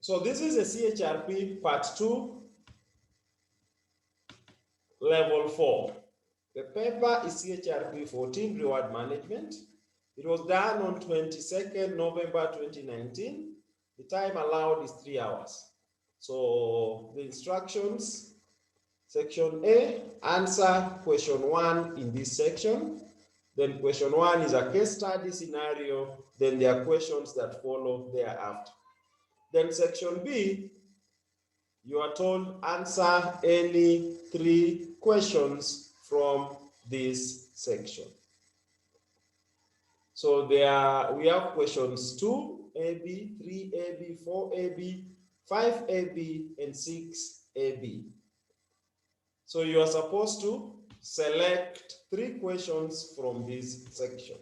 So this is a CHRP Part 2, Level 4. The paper is CHRP 14, Reward Management. It was done on 22nd November 2019. The time allowed is 3 hours. So the instructions, section A, answer question 1 in this section. Then question 1 is a case study scenario. Then there are questions that follow thereafter. Then section B, you are told answer any 3 questions from this section. So we have questions 2AB, 3AB, 4AB, 5AB, and 6AB. So you are supposed to select 3 questions from this section.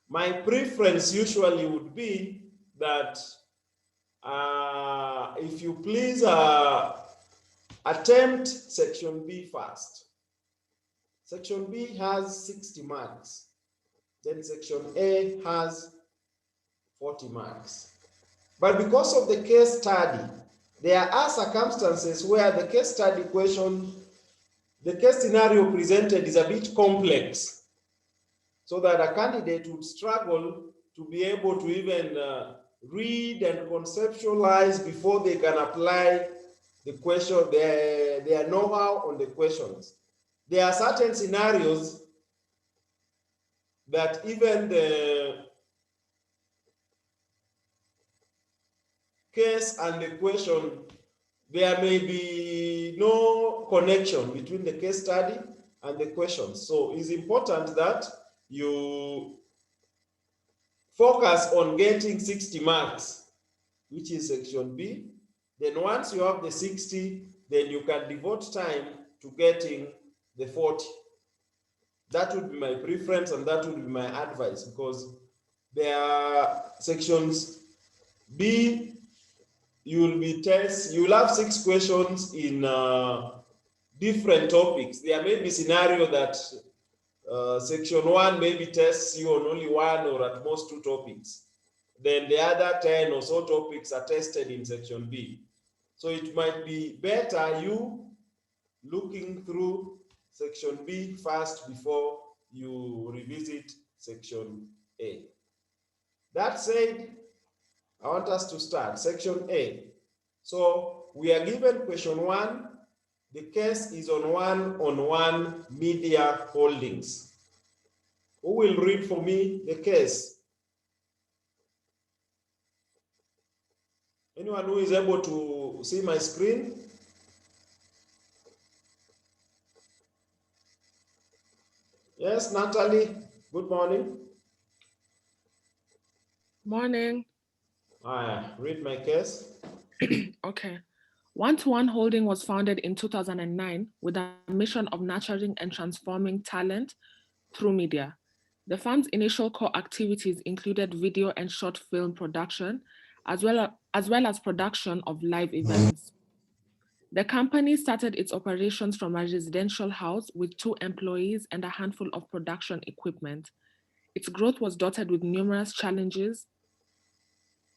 My preference usually would be that if you please attempt section B first. Section B has 60 marks. Then section A has 40 marks. But because of the case study, there are circumstances where the case study question, the case scenario presented is a bit complex, so that a candidate would struggle to be able to even read and conceptualize before they can apply the question, their know-how on the questions. There are certain scenarios that even the case and the question, there may be no connection between the case study and the questions. So it's important that you focus on getting 60 marks, which is section B. Then once you have the 60, then you can devote time to getting the 40. That would be my preference and that would be my advice, because there are sections B, you'll have 6 questions in different topics. There may be scenario that section 1 maybe tests you on only 1 or at most 2 topics. Then the other 10 or so topics are tested in section B. So it might be better you looking through section B first before you revisit section A. That said, I want us to start section A. So we are given question 1. The case is on one media holdings. Who will read for me the case? Anyone who is able to see my screen? Yes, Natalie, good morning. Morning. Read my case. Okay. One-to-One Holding was founded in 2009 with a mission of nurturing and transforming talent through media. The fund's initial core activities included video and short film production, as well as production of live events. The company started its operations from a residential house with 2 employees and a handful of production equipment. Its growth was dotted with numerous challenges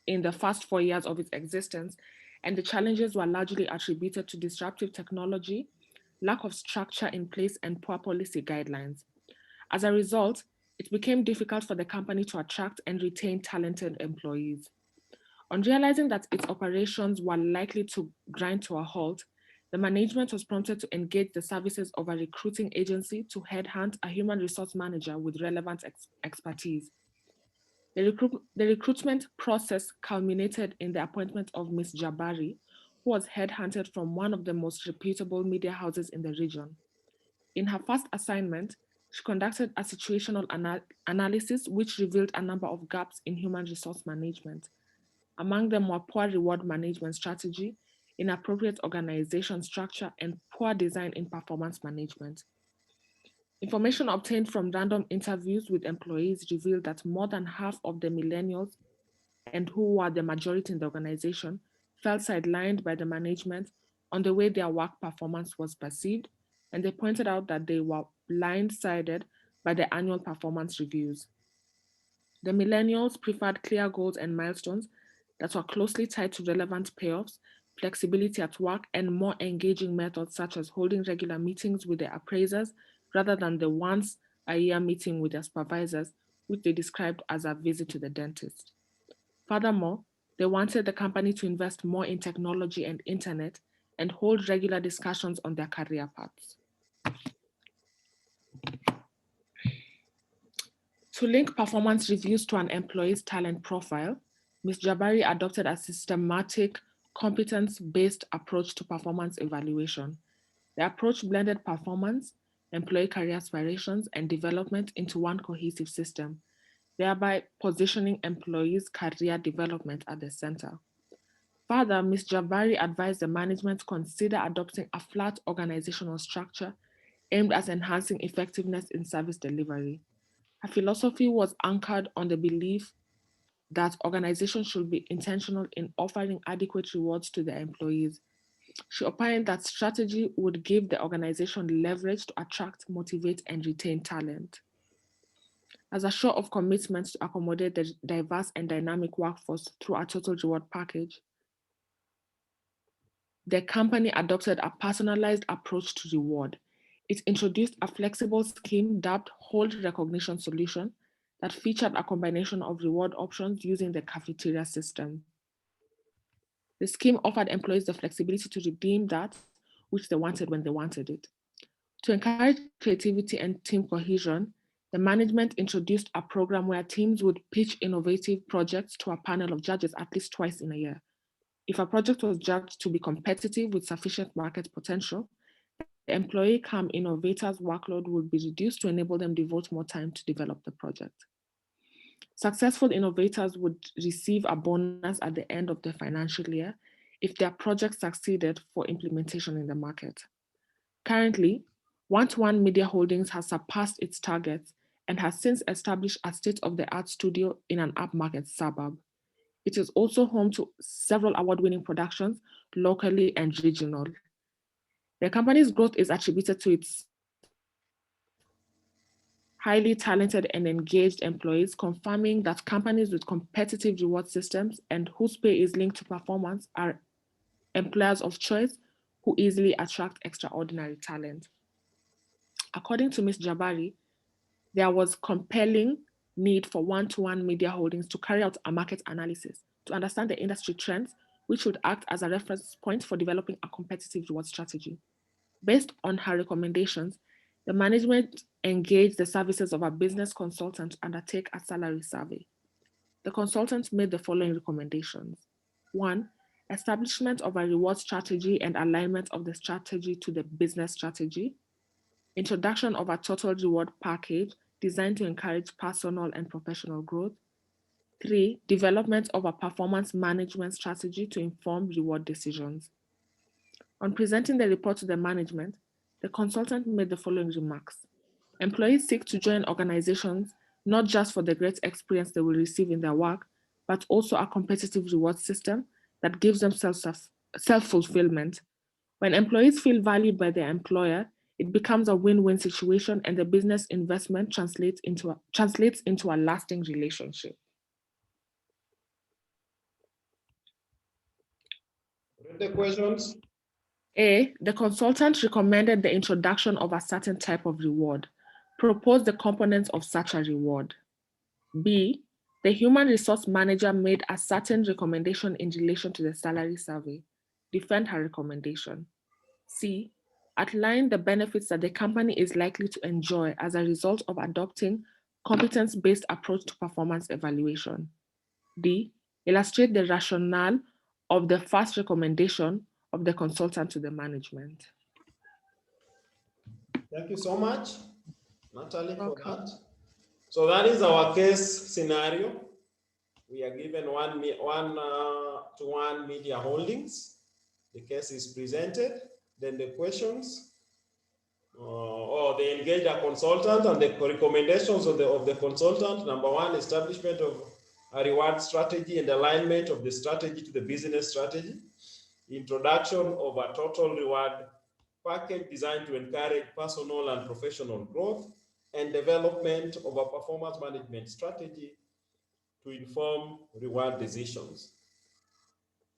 in the first 4 years of its existence, and the challenges were largely attributed to disruptive technology, lack of structure in place, and poor policy guidelines. As a result, it became difficult for the company to attract and retain talented employees. On realizing that its operations were likely to grind to a halt, the management was prompted to engage the services of a recruiting agency to headhunt a human resource manager with relevant expertise. The recruitment process culminated in the appointment of Ms. Jabari, who was headhunted from one of the most reputable media houses in the region. In her first assignment, she conducted a situational analysis which revealed a number of gaps in human resource management. Among them were poor reward management strategy, inappropriate organization structure, and poor design in performance management. Information obtained from random interviews with employees revealed that more than half of the millennials, and who were the majority in the organization, felt sidelined by the management on the way their work performance was perceived, and they pointed out that they were blindsided by the annual performance reviews. The millennials preferred clear goals and milestones that were closely tied to relevant payoffs, flexibility at work, and more engaging methods such as holding regular meetings with their appraisers rather than the once a year meeting with their supervisors, which they described as a visit to the dentist. Furthermore, they wanted the company to invest more in technology and internet and hold regular discussions on their career paths. To link performance reviews to an employee's talent profile, Ms. Jabari adopted a systematic, competence-based approach to performance evaluation. The approach blended performance, employee career aspirations, and development into one cohesive system, thereby positioning employees' career development at the center. Further, Ms. Jabari advised the management to consider adopting a flat organizational structure aimed at enhancing effectiveness in service delivery. Her philosophy was anchored on the belief that organizations should be intentional in offering adequate rewards to their employees. She opined that strategy would give the organization leverage to attract, motivate, and retain talent. As a show of commitment to accommodate the diverse and dynamic workforce through a total reward package, the company adopted a personalized approach to reward. It introduced a flexible scheme dubbed Hold Recognition Solution that featured a combination of reward options using the cafeteria system. The scheme offered employees the flexibility to redeem that which they wanted when they wanted it. To encourage creativity and team cohesion, the management introduced a program where teams would pitch innovative projects to a panel of judges at least twice in a year. If a project was judged to be competitive with sufficient market potential, the employee cum innovator's workload would be reduced to enable them devote more time to develop the project. Successful innovators would receive a bonus at the end of the financial year if their project succeeded for implementation in the market. Currently, One-to-One Media Holdings has surpassed its targets and has since established a state-of-the-art studio in an upmarket suburb. It is also home to several award-winning productions, locally and regional. The company's growth is attributed to its highly talented and engaged employees, confirming that companies with competitive reward systems and whose pay is linked to performance are employers of choice who easily attract extraordinary talent. According to Ms. Jabari, there was compelling need for One-to-One Media Holdings to carry out a market analysis to understand the industry trends, which would act as a reference point for developing a competitive reward strategy. Based on her recommendations, the management engaged the services of a business consultant to undertake a salary survey. The consultant made the following recommendations. 1. Establishment of a reward strategy and alignment of the strategy to the business strategy. Introduction of a total reward package designed to encourage personal and professional growth. 3. Development of a performance management strategy to inform reward decisions. On presenting the report to the management, the consultant made the following remarks. Employees seek to join organizations not just for the great experience they will receive in their work, but also a competitive reward system that gives them self-fulfillment. When employees feel valued by their employer, it becomes a win-win situation and the business investment translates into a lasting relationship. Read the questions. A, the consultant recommended the introduction of a certain type of reward. Propose the components of such a reward. B, the human resource manager made a certain recommendation in relation to the salary survey. Defend her recommendation. C, outline the benefits that the company is likely to enjoy as a result of adopting competence-based approach to performance evaluation. D, illustrate the rationale of the first recommendation of the consultant to the management. Thank you so much, Natalie, for Welcome. that. So that is our case scenario. We are given one-to-one media holdings. The case is presented. Then the questions, or they engage a consultant, and the recommendations of the consultant. Number one, establishment of a reward strategy and alignment of the strategy to the business strategy. Introduction of a total reward package designed to encourage personal and professional growth, and development of a performance management strategy to inform reward decisions.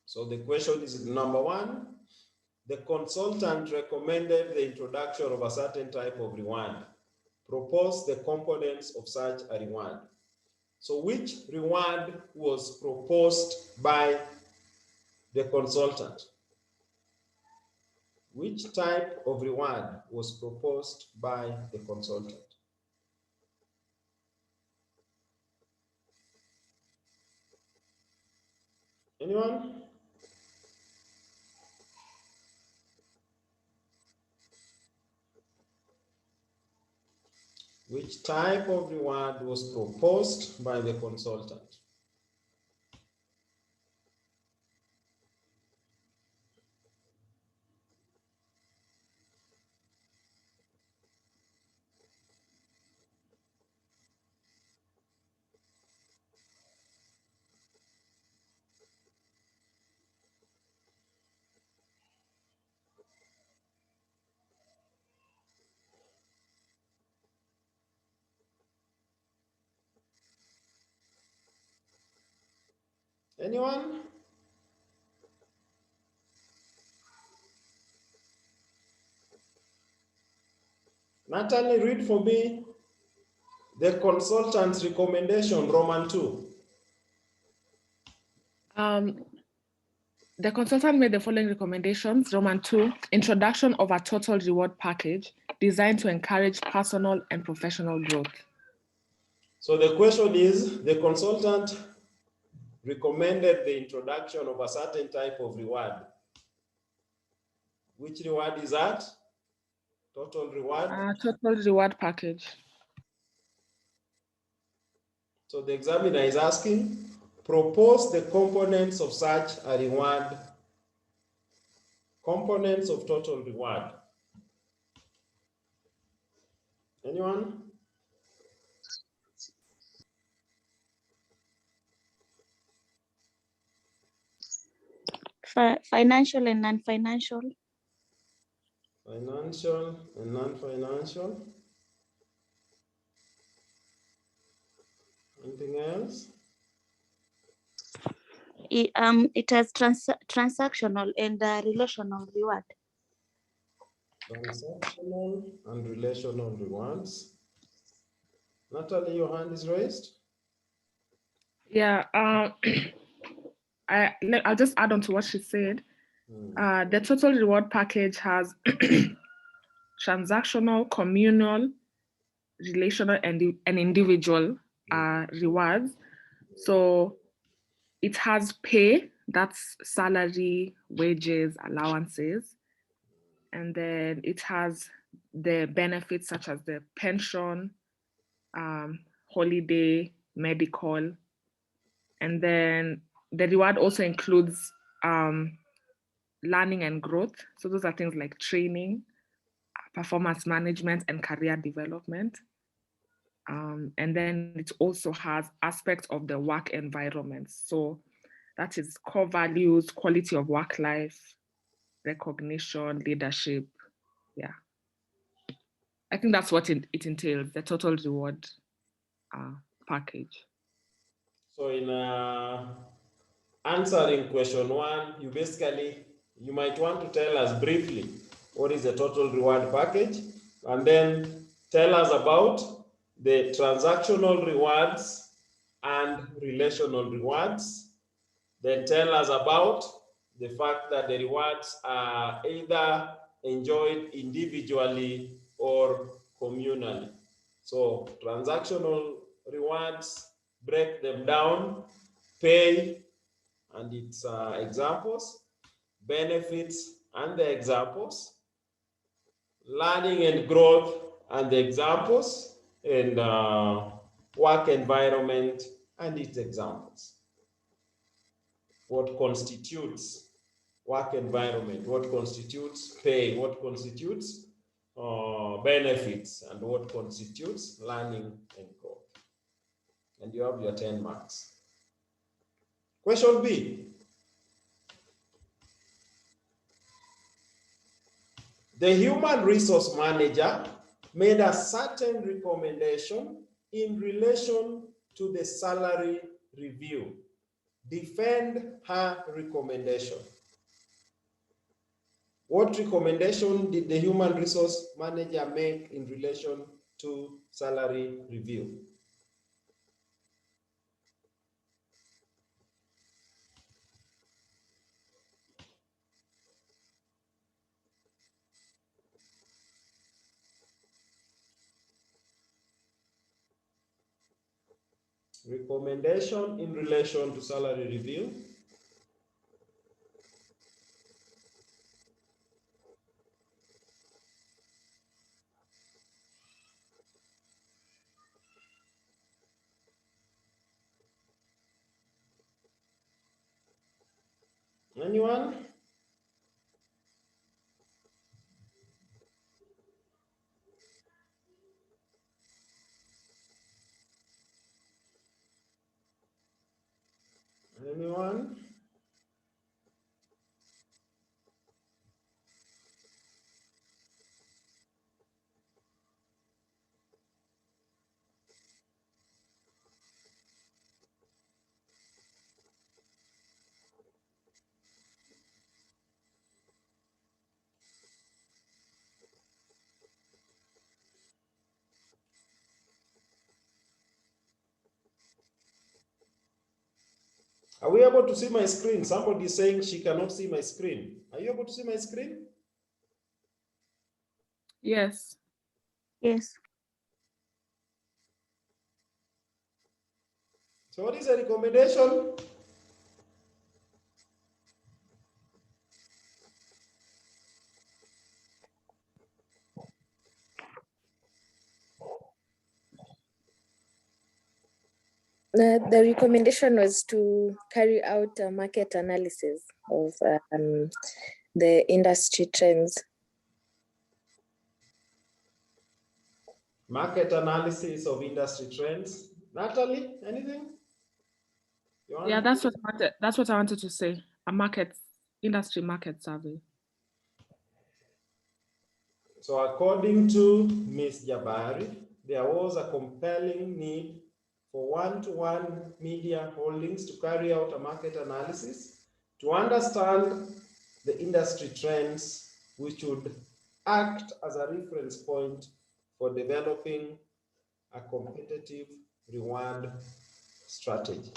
So the question is number one, the consultant recommended the introduction of a certain type of reward. Propose the components of such a reward. So which reward was proposed by the consultant? Which type of reward was proposed by the consultant? Anyone? Which type of reward was proposed by the consultant? Anyone? Natalie, read for me the consultant's recommendation, Roman 2. The consultant made the following recommendations. Roman 2, introduction of a total reward package designed to encourage personal and professional growth. So the question is, the consultant recommended the introduction of a certain type of reward. Which reward is that? Total reward? Total reward package. So the examiner is asking, propose the components of such a reward, components of total reward. Anyone? Financial and non-financial. Financial and non-financial. Anything else? It has transactional and relational reward. Transactional and relational rewards. Natalie, your hand is raised. Yeah, I'll just add on to what she said. The total reward package has transactional, communal, relational, and individual rewards. So it has pay, that's salary, wages, allowances. And then it has the benefits such as the pension, holiday, medical. And then the reward also includes learning and growth. So those are things like training, performance management, and career development. And then it also has aspects of the work environment. So that is core values, quality of work life, recognition, leadership. Yeah. I think that's what it entails, the total reward package. So in answering question 1, you might want to tell us briefly what is the total reward package, and then tell us about the transactional rewards and relational rewards. Then tell us about the fact that the rewards are either enjoyed individually or communally. So transactional rewards, break them down, pay and its examples, benefits and the examples, learning and growth and the examples, and work environment and its examples. What constitutes work environment, what constitutes pay, what constitutes benefits, and what constitutes learning and growth. And you have your 10 marks. Question B. The human resource manager made a certain recommendation in relation to the salary review. defend her recommendation. What recommendation did the human resource manager make in relation to salary review? Recommendation in relation to salary review. Anyone? Anyone? Are we able to see my screen? Somebody is saying she cannot see my screen. Are you able to see my screen? Yes. Yes. So what is the recommendation? The recommendation was to carry out a market analysis of the industry trends. Market analysis of industry trends. Natalie, anything? Yeah, that's what I wanted to say. A industry market survey. So according to Ms. Jabari, there was a compelling need for one-to-one media holdings to carry out a market analysis to understand the industry trends, which would act as a reference point for developing a competitive reward strategy.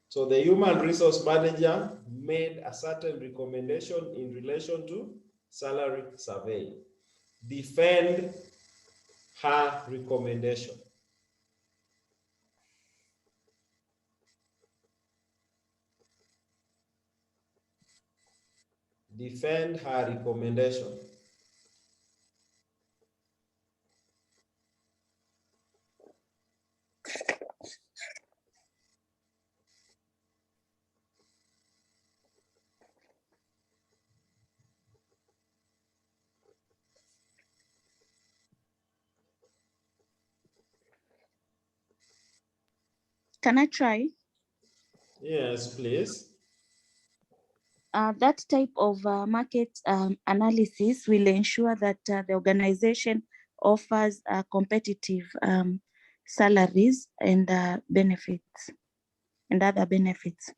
So the human resource manager made a certain recommendation in relation to salary survey. Defend her recommendation. Defend her recommendation. Can I try? Yes, please. That type of market analysis will ensure that the organization offers competitive salaries and benefits and other benefits.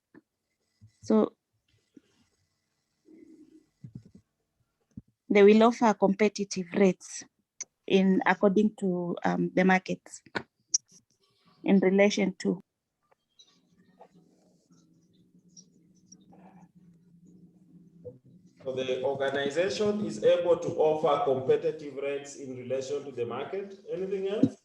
So they will offer competitive rates according to the markets in relation to. So the organization is able to offer competitive rates in relation to the market. Anything else?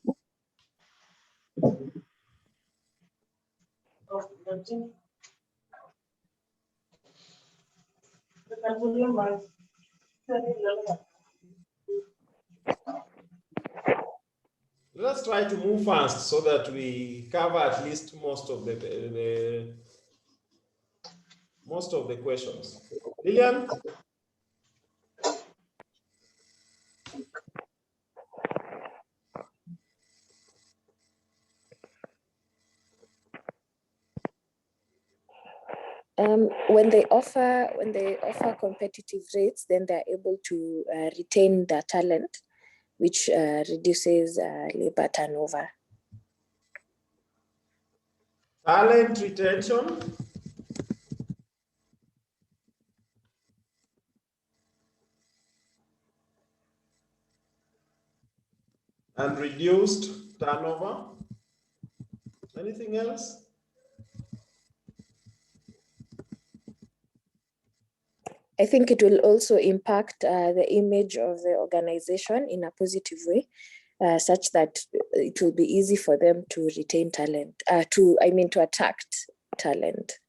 Let's try to move fast so that we cover at least most of the questions. Lillian? When they offer competitive rates, then they're able to retain their talent which reduces labor turnover. Talent retention. And reduced turnover. Anything else? I think it will also impact the image of the organization in a positive way, such that it will be easy for them to retain talent, to attract talent.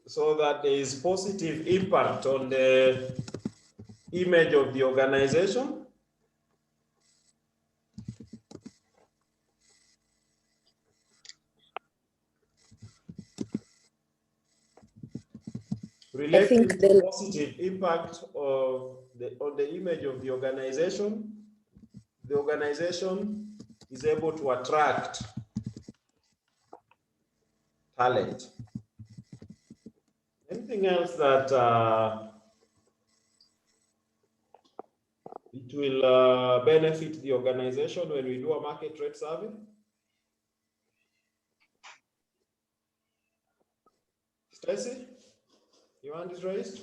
So that there is positive impact on the image of the organization. Relating to the positive impact of on the image of the organization is able to attract talent. Anything else that it will benefit the organization when we do a market rate survey? Stacy, your hand is raised.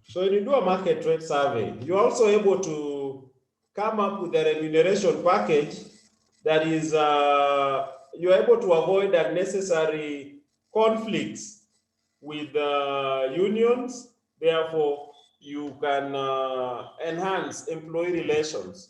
So when you do a market rate survey, you're also able to come up with a remuneration package that is, you're able to avoid unnecessary conflicts with unions. Therefore, you can enhance employee relations.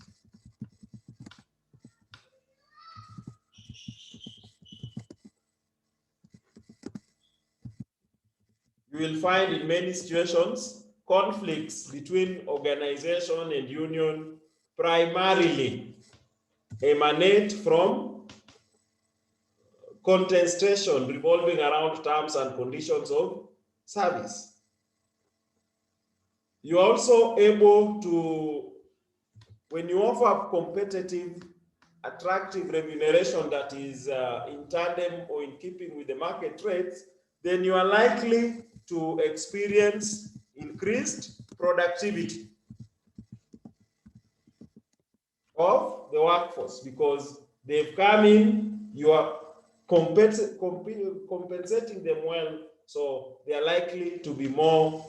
You will find in many situations conflicts between organization and union primarily emanate from contestation revolving around terms and conditions of service. You're also able to, when you offer competitive, attractive remuneration that is in tandem or in keeping with the market rates, then you are likely to experience increased productivity of the workforce because they've come in, you are compensating them well, so they are likely to be more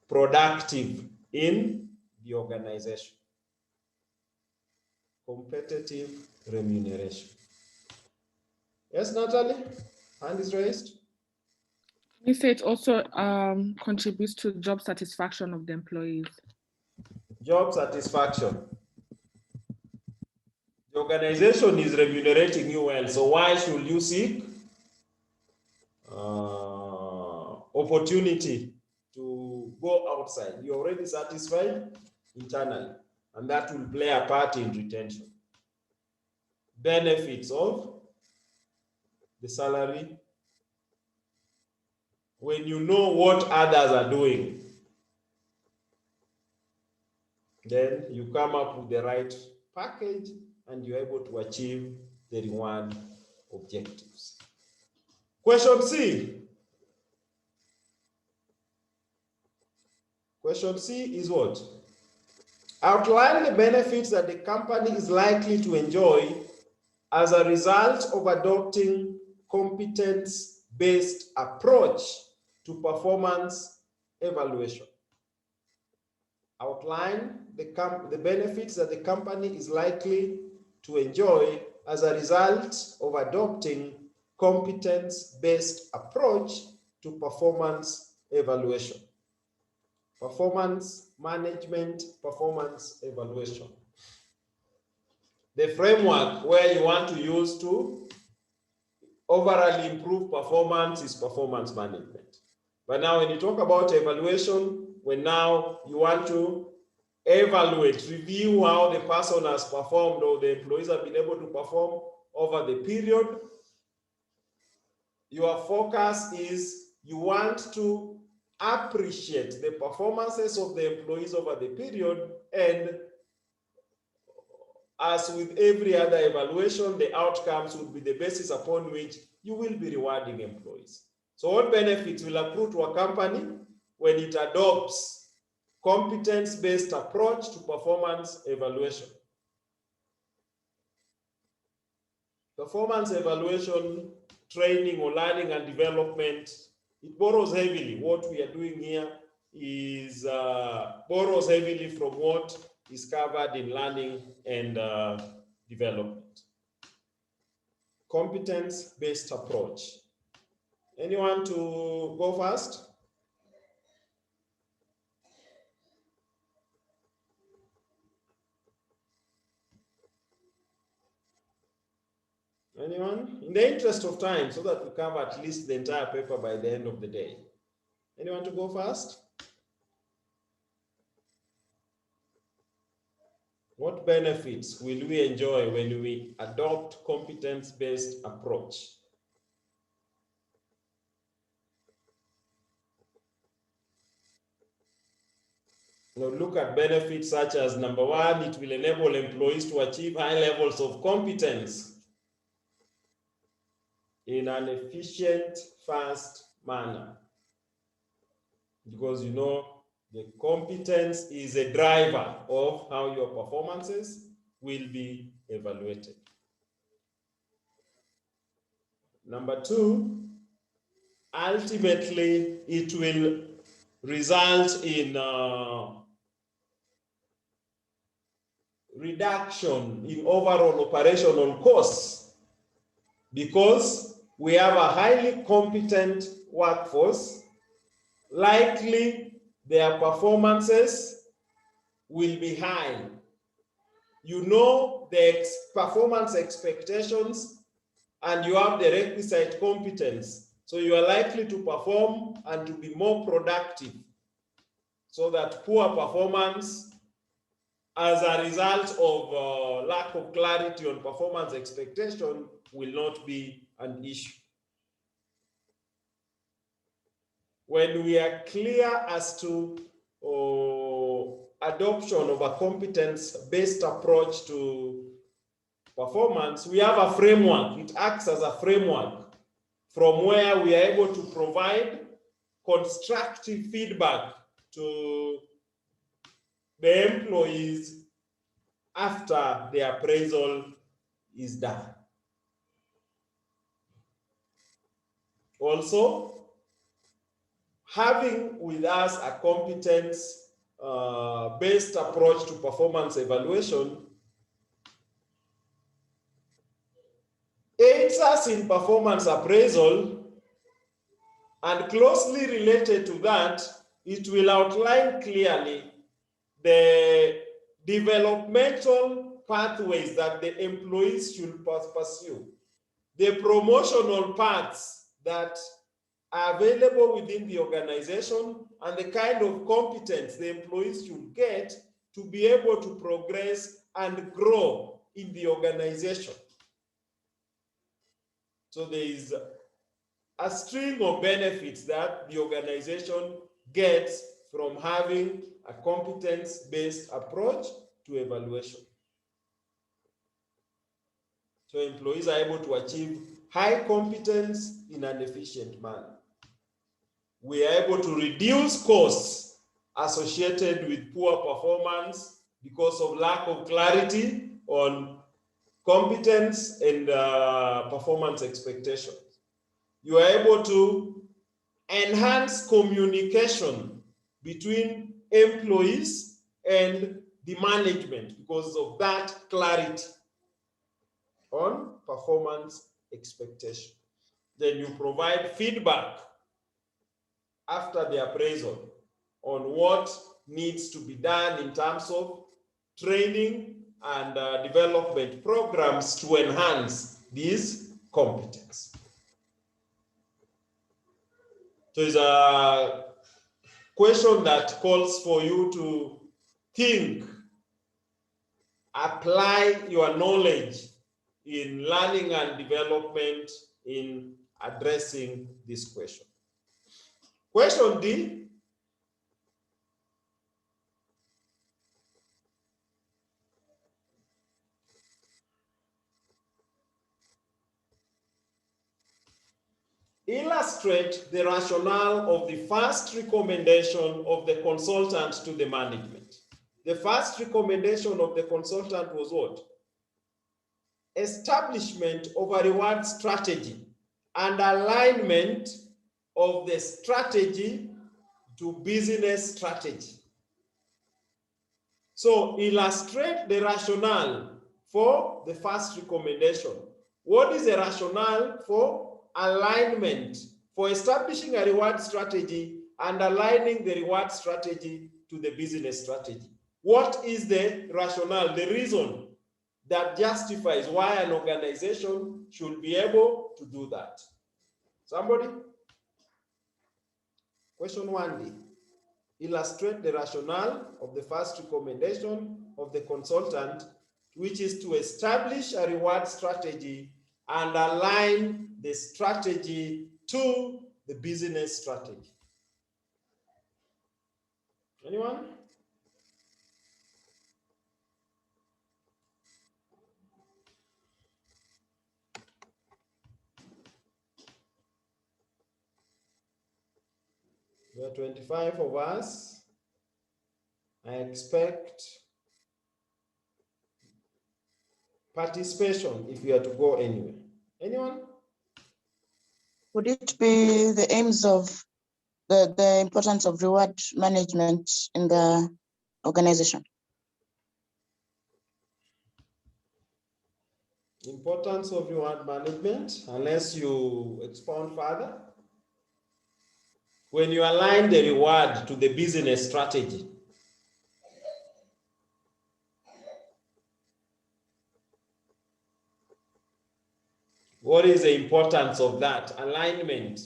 productive in the organization. Competitive remuneration. Yes, Natalie? Hand is raised. You say it also contributes to job satisfaction of the employees. Job satisfaction. The organization is remunerating you well, so why should you seek opportunity to go outside? You're already satisfied internally, and that will play a part in retention. Benefits of the salary. When you know what others are doing, then you come up with the right package and you're able to achieve the reward objectives. Question C. Question C is what? Outline the benefits that the company is likely to enjoy as a result of adopting competence-based approach to performance evaluation. Outline the benefits that the company is likely to enjoy as a result of adopting competence-based approach to performance evaluation. Performance management, performance evaluation. The framework where you want to use to overall improve performance is performance management. But now when you talk about evaluation, when now you want to evaluate, review how the person has performed or the employees have been able to perform over the period, your focus is you want to appreciate the performances of the employees over the period, and as with every other evaluation, the outcomes would be the basis upon which you will be rewarding employees. So what benefits will accrue to a company when it adopts competence-based approach to performance evaluation? Performance evaluation, training or learning and development, it borrows heavily. What we are doing here is borrows heavily from what is covered in learning and development. Competence-based approach. Anyone to go first? Anyone? In the interest of time, so that we cover at least the entire paper by the end of the day. Anyone to go first? What benefits will we enjoy when we adopt competence-based approach? Now look at benefits such as, number one, it will enable employees to achieve high levels of competence in an efficient, fast manner. Because you know, the competence is a driver of how your performances will be evaluated. Number two, ultimately, it will result in reduction in overall operational costs, because we have a highly competent workforce. Likely their performances will be high. You know the performance expectations and you have the requisite competence. So you are likely to perform and to be more productive, so that poor performance as a result of lack of clarity on performance expectation will not be an issue. When we are clear as to adoption of a competence-based approach to performance, we have a framework. It acts as a framework from where we are able to provide constructive feedback to the employees after the appraisal is done. Also, having with us a competence-based approach to performance evaluation aids us in performance appraisal, and closely related to that, it will outline clearly the developmental pathways that the employees should pursue, the promotional paths that are available within the organization, and the kind of competence the employees should get to be able to progress and grow in the organization. So there is a string of benefits that the organization gets from having a competence-based approach to evaluation. So employees are able to achieve high competence in an efficient manner. We are able to reduce costs associated with poor performance because of lack of clarity on competence and performance expectations. You are able to enhance communication between employees and the management because of that clarity on performance expectation. Then you provide feedback after the appraisal on what needs to be done in terms of training and development programs to enhance these competence. So it's a question that calls for you to think, apply your knowledge in learning and development in addressing this question. Question D, illustrate the rationale of the first recommendation of the consultant to the management. The first recommendation of the consultant was what? Establishment of a reward strategy and alignment of the strategy to business strategy. So illustrate the rationale for the first recommendation. What is the rationale for alignment, for establishing a reward strategy and aligning the reward strategy to the business strategy? What is the rationale, the reason that justifies why an organization should be able to do that? Somebody? Question 1D. Illustrate the rationale of the first recommendation of the consultant, which is to establish a reward strategy and align the strategy to the business strategy. Anyone? There are 25 of us. I expect participation if you are to go anywhere. Anyone? Would it be the aims of the importance of reward management in the organization? Importance of reward management, unless you expound further. When you align the reward to the business strategy, what is the importance of that alignment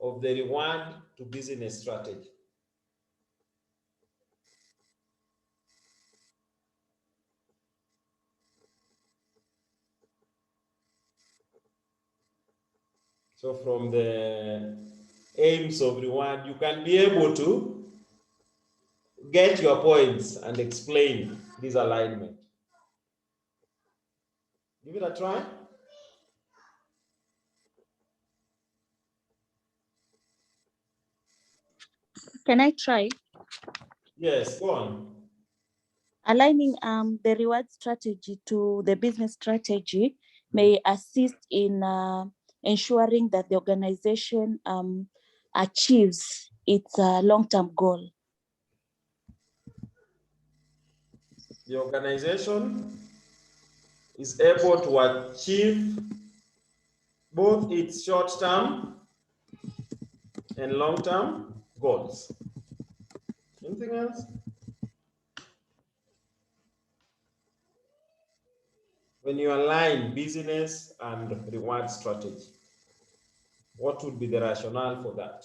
of the reward to business strategy? So from the aims of reward, you can be able to get your points and explain this alignment. Give it a try. Can I try? Yes, go on. Aligning the reward strategy to the business strategy may assist in ensuring that the organization achieves its long-term goal. The organization is able to achieve both its short-term and long-term goals. Anything else? When you align business and reward strategy, what would be the rationale for that?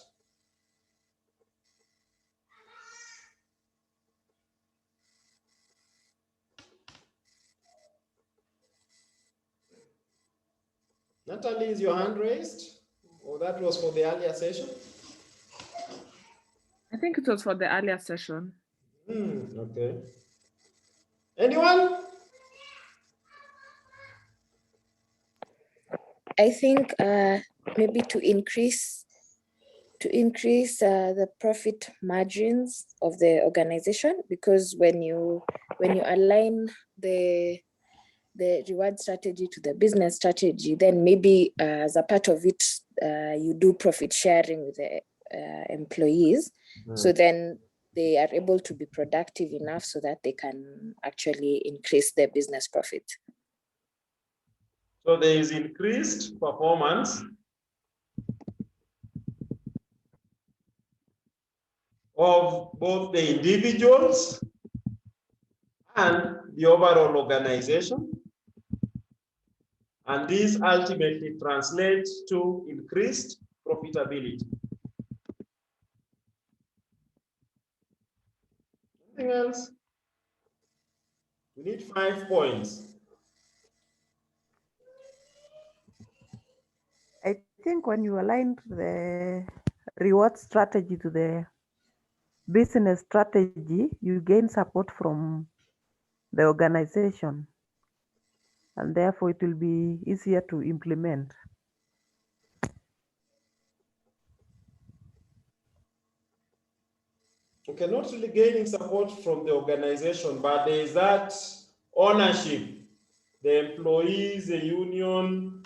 Natalie, is your hand raised? Or that was for the earlier session? I think it was for the earlier session. Okay. Anyone? I think maybe to increase the profit margins of the organization, because when you align the reward strategy to the business strategy, then maybe as a part of it, you do profit sharing with the employees. So then they are able to be productive enough so that they can actually increase their business profit. So there is increased performance of both the individuals and the overall organization. And this ultimately translates to increased profitability. Anything else? We need 5 points. I think when you align the reward strategy to the business strategy, you gain support from the organization, and therefore it will be easier to implement. Okay, not really gaining support from the organization, but there is that ownership. The employees, the union,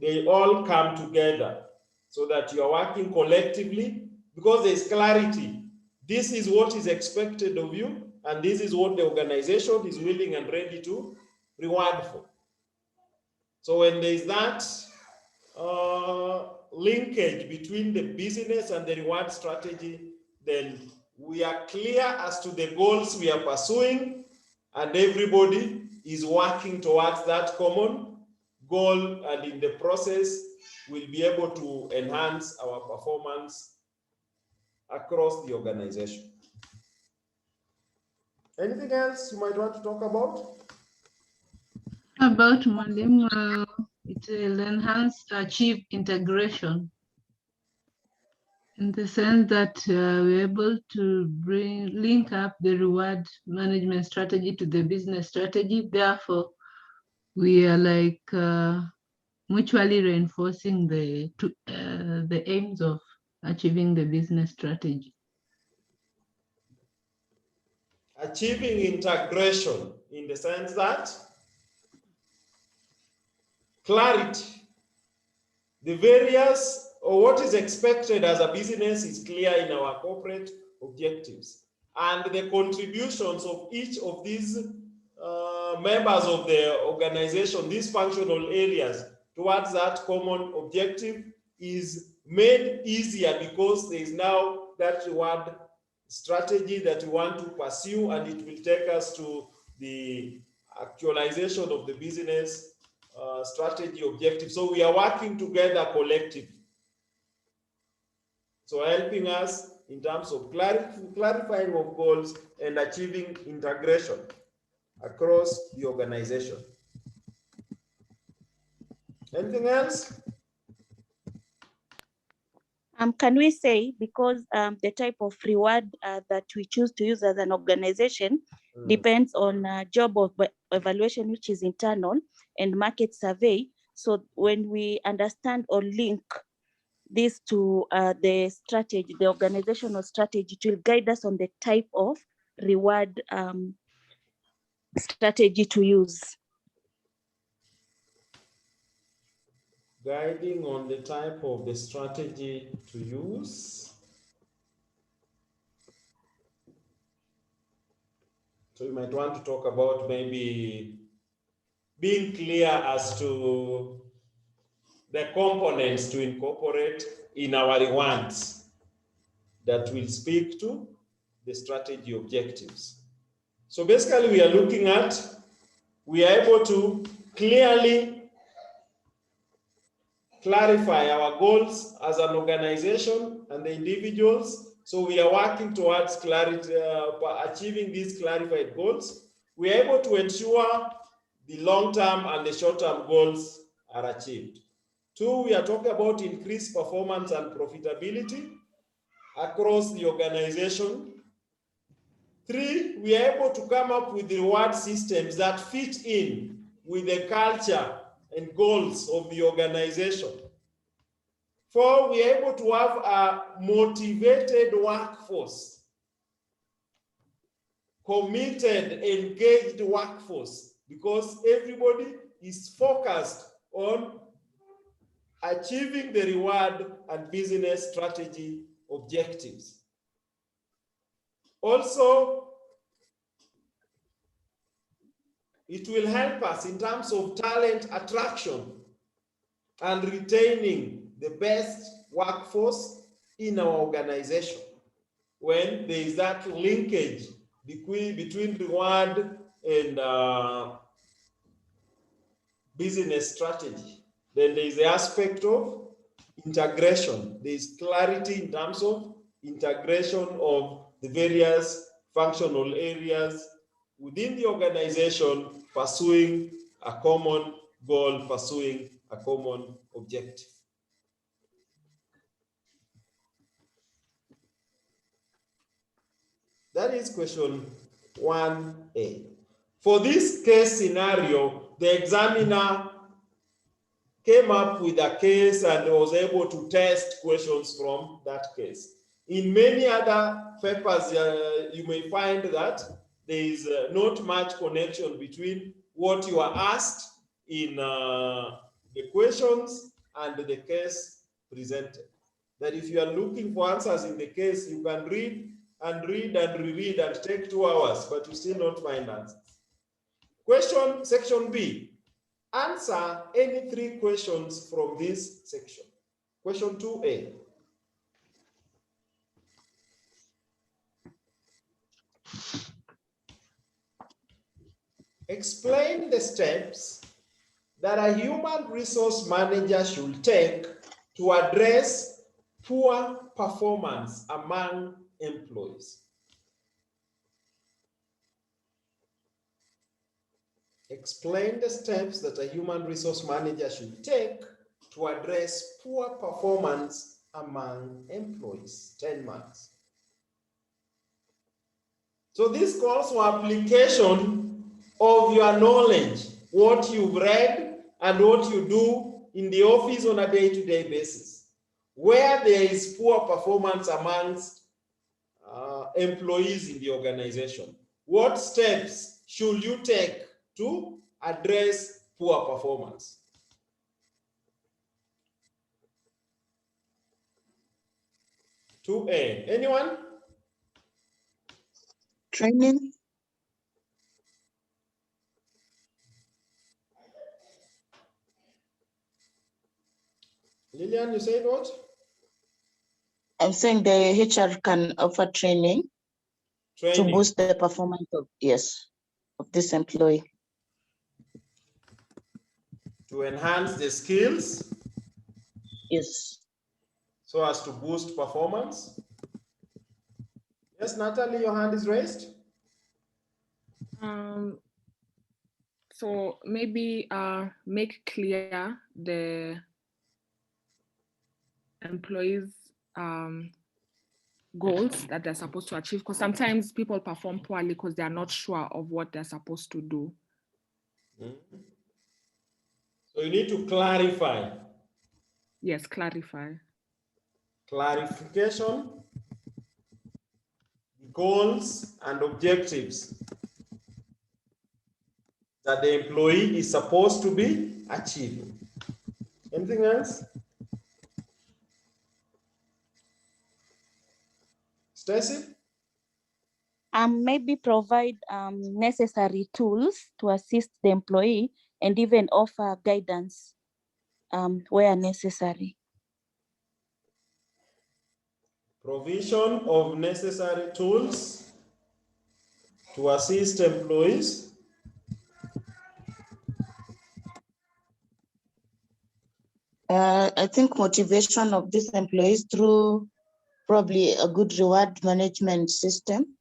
they all come together so that you are working collectively because there is clarity. This is what is expected of you, and this is what the organization is willing and ready to reward for. So when there is that linkage between the business and the reward strategy, then we are clear as to the goals we are pursuing, and everybody is working towards that common goal, and in the process, we'll be able to enhance our performance across the organization. Anything else you might want to talk about? About Mwalimu, it will enhance achieve integration in the sense that we're able to link up the reward management strategy to the business strategy. Therefore, we are like mutually reinforcing the aims of achieving the business strategy. Achieving integration in the sense that clarity, the various or what is expected as a business is clear in our corporate objectives, and the contributions of each of these members of the organization, these functional areas towards that common objective is made easier because there is now that reward strategy that we want to pursue, and it will take us to the actualization of the business strategy objective. So we are working together collectively. So helping us in terms of clarifying of goals and achieving integration across the organization. Anything else? Can we say, because the type of reward that we choose to use as an organization depends on job of evaluation, which is internal, and market survey. So when we understand or link this to the strategy, the organizational strategy, it will guide us on the type of reward strategy to use. Guiding on the type of the strategy to use. So you might want to talk about maybe being clear as to the components to incorporate in our rewards that will speak to the strategy objectives. So basically we are looking at, we are able to clearly clarify our goals as an organization and the individuals. So we are working towards clarity, achieving these clarified goals. We are able to ensure the long-term and the short-term goals are achieved. 2, we are talking about increased performance and profitability across the organization. 3, we are able to come up with reward systems that fit in with the culture and goals of the organization. 4, we are able to have a motivated workforce, committed, engaged workforce, because everybody is focused on achieving the reward and business strategy objectives. Also, it will help us in terms of talent attraction and retaining the best workforce in our organization when there is that linkage between reward and business strategy. Then there is the aspect of integration. There is clarity in terms of integration of the various functional areas within the organization, pursuing a common goal, pursuing a common objective. That is question 1A. For this case scenario, the examiner came up with a case and was able to test questions from that case. In many other papers, you may find that there is not much connection between what you are asked in the questions and the case presented. That if you are looking for answers in the case, you can read and read and reread and take 2 hours, but you still not find answers. Question, section B. Answer any 3 questions from this section. Question 2A. Explain the steps that a human resource manager should take to address poor performance among employees. Explain the steps that a human resource manager should take to address poor performance among employees. 10 marks. So this calls for application of your knowledge, what you've read and what you do in the office on a day-to-day basis. Where there is poor performance amongst employees in the organization, what steps should you take to address poor performance? To A. Anyone? Training. Lillian, you said what? I'm saying the HR can offer training to boost the performance of, yes, of this employee. To enhance the skills? Yes. So as to boost performance? Yes, Natalie, your hand is raised. So maybe make clear the employees' goals that they're supposed to achieve, because sometimes people perform poorly because they are not sure of what they're supposed to do. So you need to clarify. Yes, clarify. Clarification, goals and objectives that the employee is supposed to be achieving. Anything else? Stacy? Maybe provide necessary tools to assist the employee and even offer guidance where necessary. Provision of necessary tools to assist employees. I think motivation of these employees through probably a good reward management system.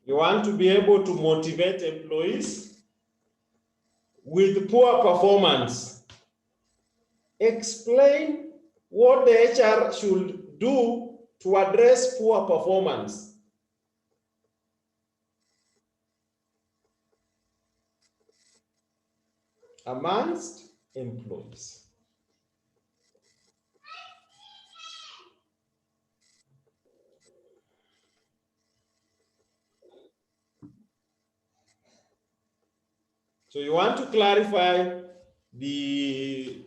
You want to be able to motivate employees with poor performance. Explain what the HR should do to address poor performance. Amongst employees. So you want to clarify the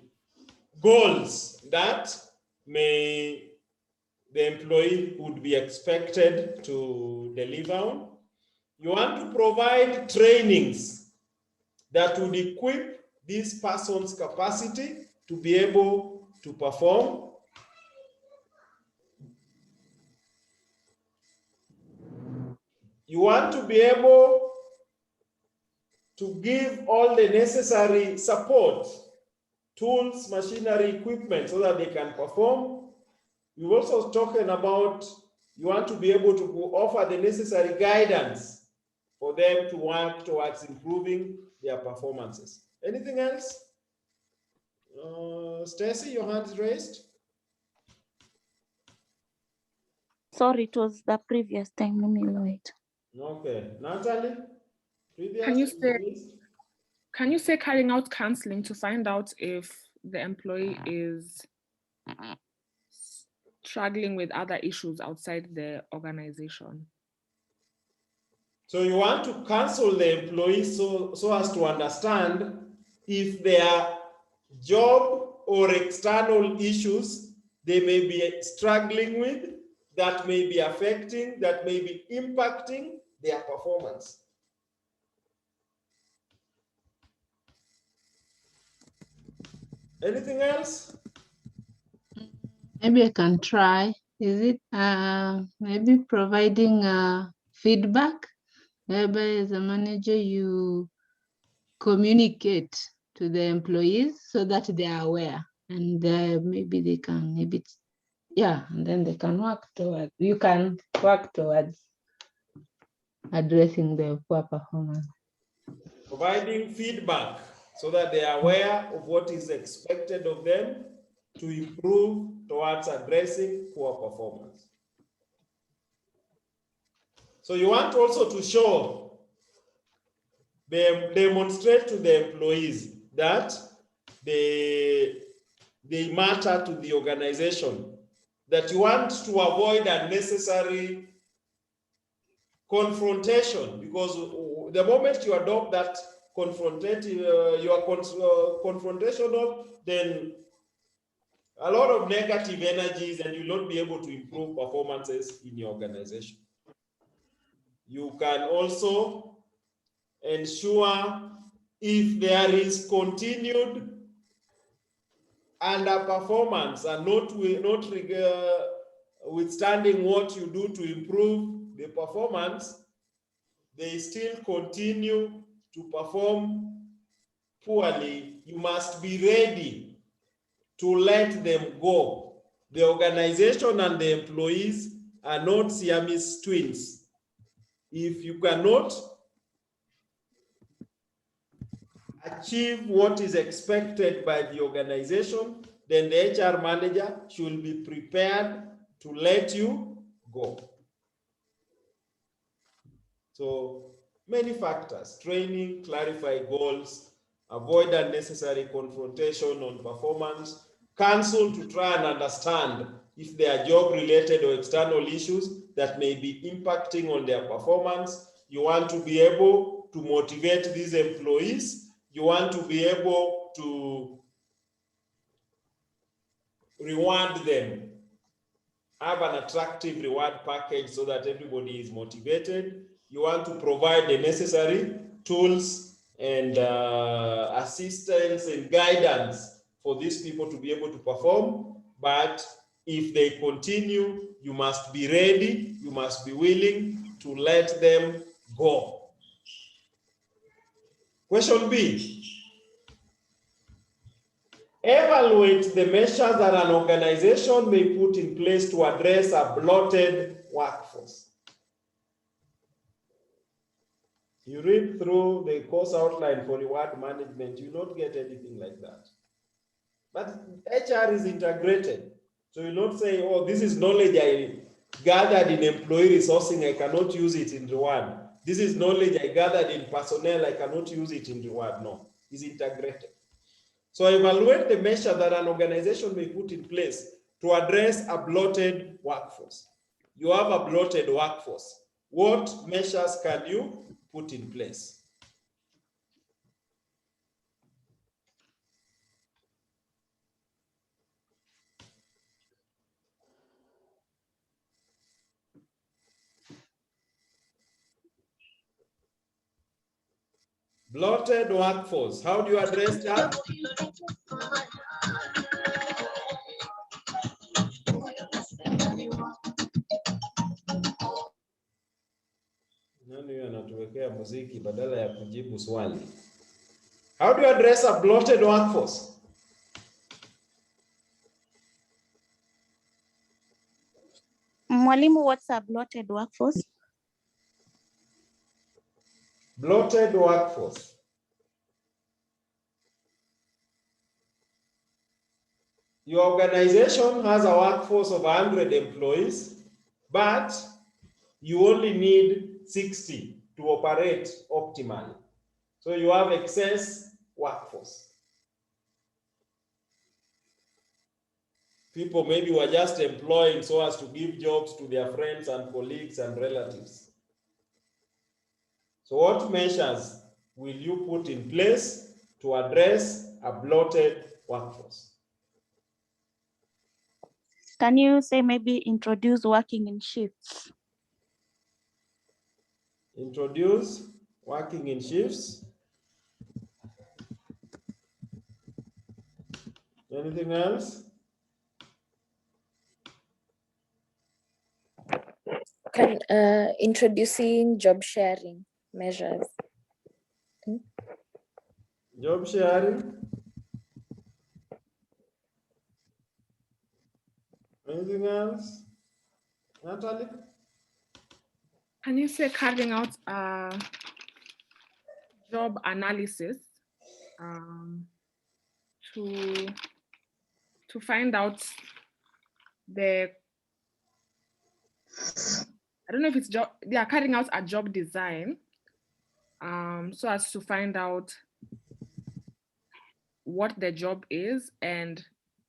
goals that the employee would be expected to deliver on. You want to provide trainings that would equip this person's capacity to be able to perform. You want to be able to give all the necessary support, tools, machinery, equipment, so that they can perform. We've also talking about you want to be able to offer the necessary guidance for them to work towards improving their performances. Anything else? Stacy, your hand is raised. Sorry, it was the previous time. Let me know it. Okay, Natalie. Previous. Can you say carrying out counseling to find out if the employee is struggling with other issues outside the organization. So you want to counsel the employees so as to understand if there are job or external issues they may be struggling with, that may be affecting, that may be impacting their performance. Anything else? Maybe I can try. Is it maybe providing feedback, whereby as a manager you communicate to the employees so that they are aware, and maybe they can, and then they can work towards, you can work towards addressing the poor performance. Providing feedback so that they are aware of what is expected of them to improve towards addressing poor performance. So you want also to show, demonstrate to the employees that they matter to the organization, that you want to avoid unnecessary confrontation, because the moment you adopt that confrontational, then a lot of negative energies and you'll not be able to improve performances in your organization. You can also ensure if there is continued underperformance and notwithstanding what you do to improve the performance, they still continue to perform poorly, you must be ready to let them go. The organization and the employees are not Siamese twins. If you cannot achieve what is expected by the organization, then the HR manager should be prepared to let you go. So many factors: training, clarify goals, avoid unnecessary confrontation on performance, counsel to try and understand if there are job-related or external issues that may be impacting on their performance. You want to be able to motivate these employees. You want to be able to reward them, have an attractive reward package so that everybody is motivated. You want to provide the necessary tools and assistance and guidance for these people to be able to perform. But if they continue, you must be ready, you must be willing to let them go. Question B. Evaluate the measures that an organization may put in place to address a bloated workforce. You read through the course outline for reward management, you don't get anything like that. But HR is integrated. So you don't say, oh, this is knowledge I gathered in employee resourcing, I cannot use it in reward. This is knowledge I gathered in personnel, I cannot use it in reward. No, it's integrated. So evaluate the measure that an organization may put in place to address a bloated workforce. You have a bloated workforce. What measures can you put in place? Bloated workforce. How do you address that? Nani anatuwekea muziki badala ya kujibu swali? How do you address a bloated workforce? Mwalimu, what's a bloated workforce? Bloated workforce. Your organization has a workforce of 100 employees, but you only need 60 to operate optimally. So you have excess workforce. people maybe were just employing so as to give jobs to their friends and colleagues and relatives. So what measures will you put in place to address a bloated workforce? Can you say maybe introduce working in shifts? Introduce working in shifts. Anything else? Can introducing job sharing measures. Job sharing. Anything else? Natalie? Can you say carrying out a job analysis to find out the, I don't know if it's job, they are carrying out a job design so as to find out what the job is and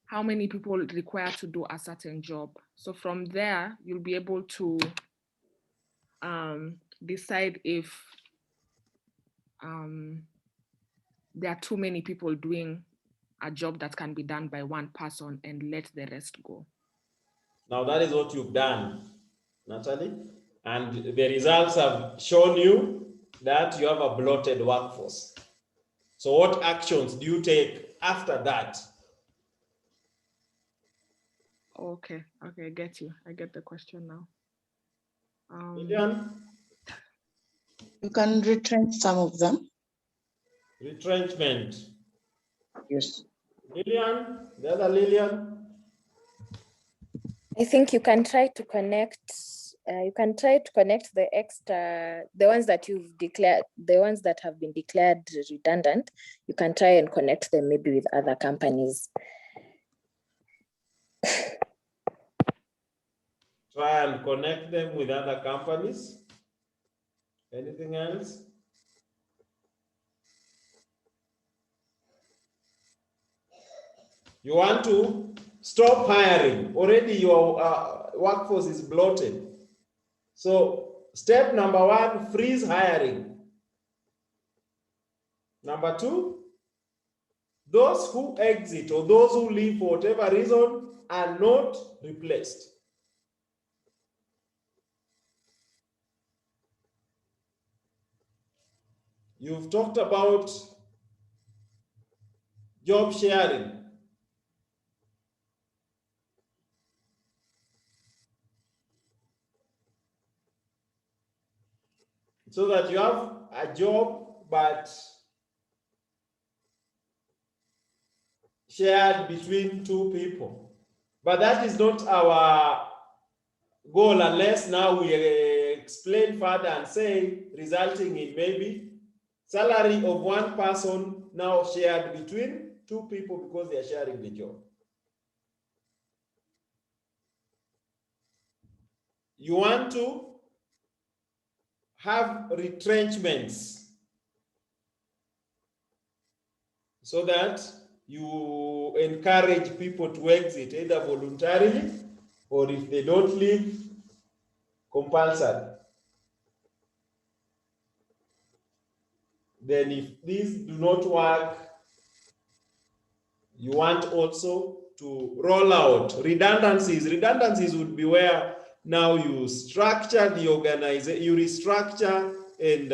how many people require to do a certain job. So from there, you'll be able to decide if there are too many people doing a job that can be done by one person and let the rest go. Now that is what you've done, Natalie, and the results have shown you that you have a bloated workforce. So what actions do you take after that? Okay, I get you. I get the question now. Lillian? You can retrench some of them. Retrenchment. Yes. Lillian? The other Lillian? I think you can try to connect. The extra, the ones that you've declared, the ones that have been declared redundant. You can try and connect them maybe with other companies. Try and connect them with other companies. Anything else? You want to stop hiring. Already your workforce is bloated. So step number one, freeze hiring. Number two, those who exit or those who leave for whatever reason are not replaced. You've talked about job sharing. So that you have a job but shared between two people. But that is not our goal unless now we explain further and say resulting in maybe salary of one person now shared between two people because they are sharing the job. You want to have retrenchments so that you encourage people to exit either voluntarily or if they don't leave, compulsory. Then if these do not work, you want also to roll out redundancies. Redundancies would be where now you structure the organization, you restructure and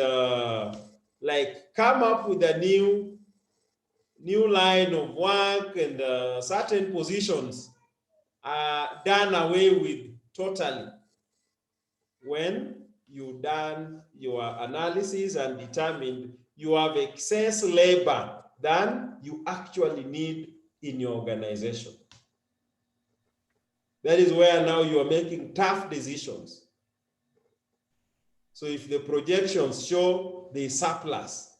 like come up with a new line of work and certain positions are done away with totally when you've done your analysis and determined you have excess labor than you actually need in your organization. That is where now you are making tough decisions. So if the projections show the surplus,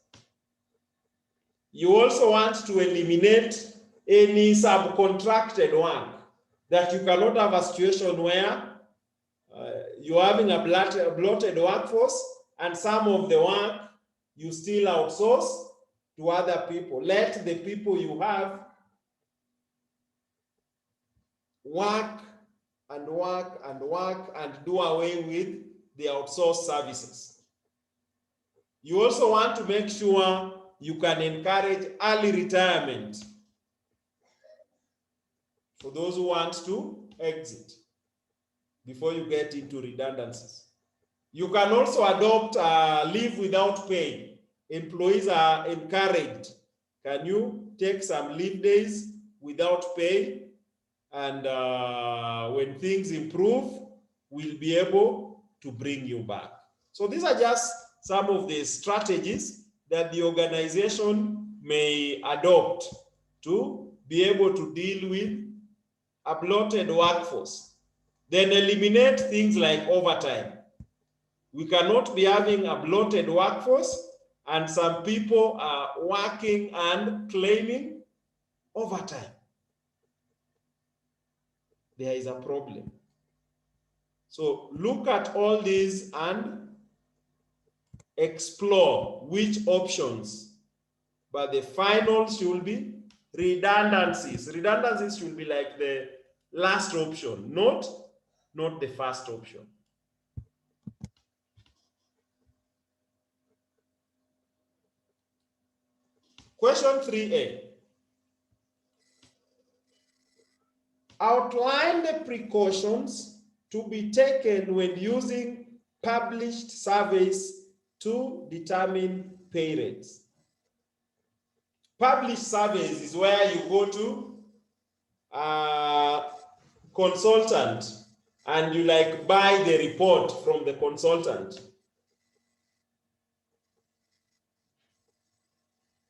you also want to eliminate any subcontracted work, that you cannot have a situation where you're having a bloated workforce and some of the work you still outsource to other people. Let the people you have work and work and work and do away with the outsourced services. You also want to make sure you can encourage early retirement for those who want to exit before you get into redundancies. You can also adopt leave without pay. Employees are encouraged. Can you take some leave days without pay? And when things improve, we'll be able to bring you back. So these are just some of the strategies that the organization may adopt to be able to deal with a bloated workforce. Then eliminate things like overtime. We cannot be having a bloated workforce and some people are working and claiming overtime. There is a problem. So look at all these and explore which options, but the final should be redundancies. Redundancies should be like the last option, not the first option. Question 3A. Outline the precautions to be taken when using published surveys to determine pay rates. Published surveys is where you go to a consultant and you like buy the report from the consultant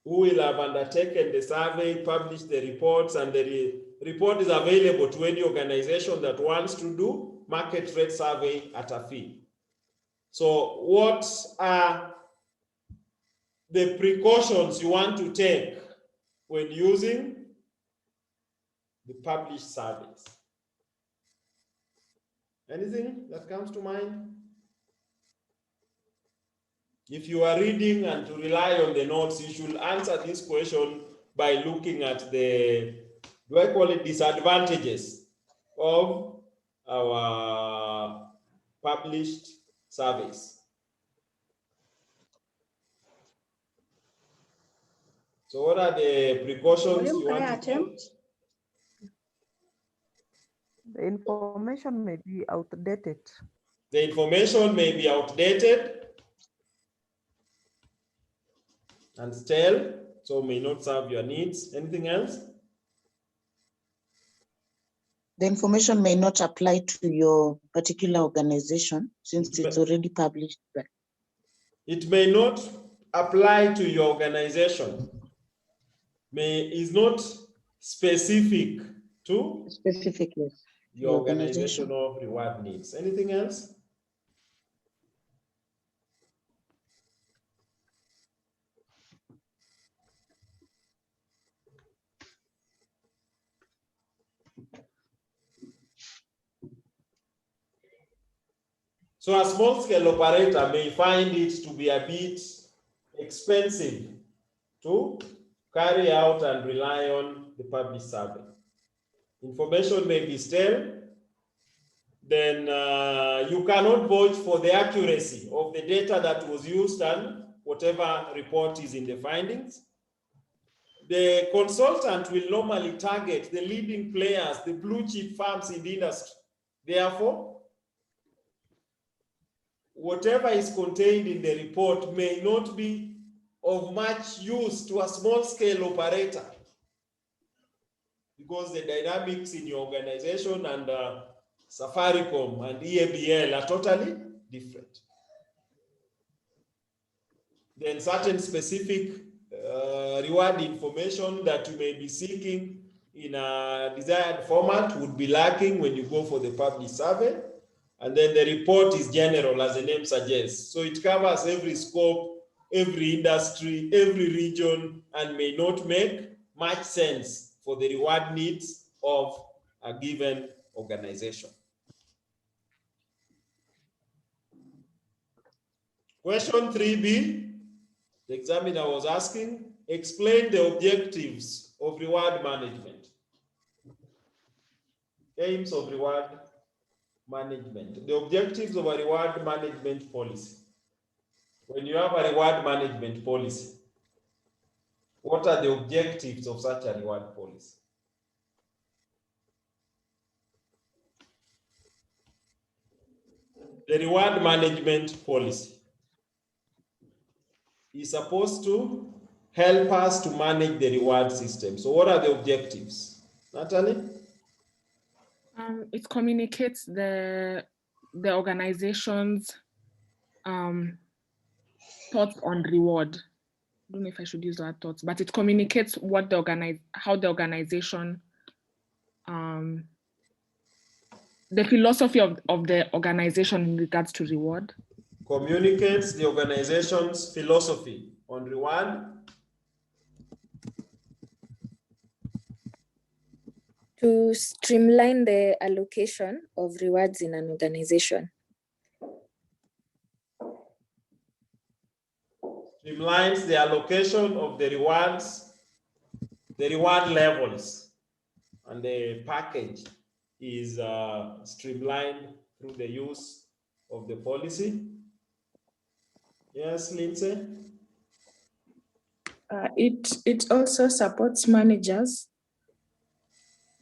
who will have undertaken the survey, publish the reports, and the report is available to any organization that wants to do market rate survey at a fee. So what are the precautions you want to take when using the published surveys? Anything that comes to mind? If you are reading and to rely on the notes, you should answer this question by looking at the, do I call it, disadvantages of our published surveys. So what are the precautions you want to take? The information may be outdated. The information may be outdated and stale, so may not serve your needs. Anything else? The information may not apply to your particular organization since it's already published. It may not apply to your organization. Is not specific to yes, your organizational reward needs. Anything else? So a small-scale operator may find it to be a bit expensive to carry out and rely on the published survey. Information may be stale. Then you cannot vouch for the accuracy of the data that was used and whatever report is in the findings. The consultant will normally target the leading players, the blue chip firms in the industry. Therefore, whatever is contained in the report may not be of much use to a small-scale operator because the dynamics in your organization and Safaricom and EABL are totally different. Then certain specific reward information that you may be seeking in a desired format would be lacking when you go for the published survey. And then the report is general, as the name suggests. So it covers every scope, every industry, every region, and may not make much sense for the reward needs of a given organization. Question 3B, the examiner was asking, explain the objectives of reward management. Aims of reward management. The objectives of a reward management policy. When you have a reward management policy, what are the objectives of such a reward policy? The reward management policy is supposed to help us to manage the reward system. So what are the objectives? Natalie? It communicates the organization's thoughts on reward. I don't know if I should use that thoughts, but it communicates what how the organization, the philosophy of the organization in regards to reward. Communicates the organization's philosophy on reward. To streamline the allocation of rewards in an organization. Streamlines the allocation of the rewards, the reward levels, and the package is streamlined through the use of the policy. Yes, Lindsay? It also supports managers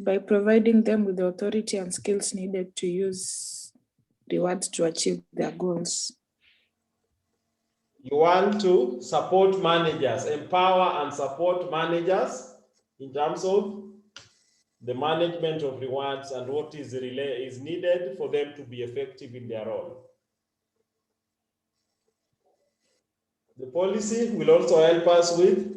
by providing them with the authority and skills needed to use rewards to achieve their goals. You want to support managers, empower and support managers in terms of the management of rewards and what is needed for them to be effective in their role. The policy will also help us with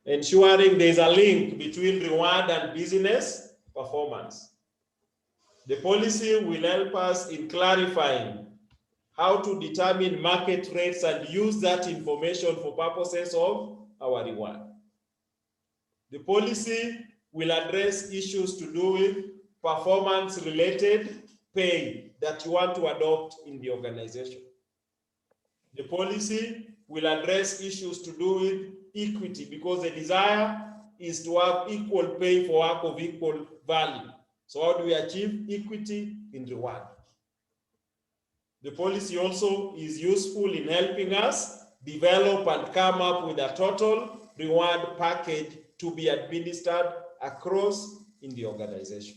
ensuring there is a link between reward and business performance. The policy will help us in clarifying how to determine market rates and use that information for purposes of our reward. The policy will address issues to do with performance-related pay that you want to adopt in the organization. The policy will address issues to do with equity, because the desire is to have equal pay for work of equal value. So how do we achieve equity in reward? The policy also is useful in helping us develop and come up with a total reward package to be administered across in the organization.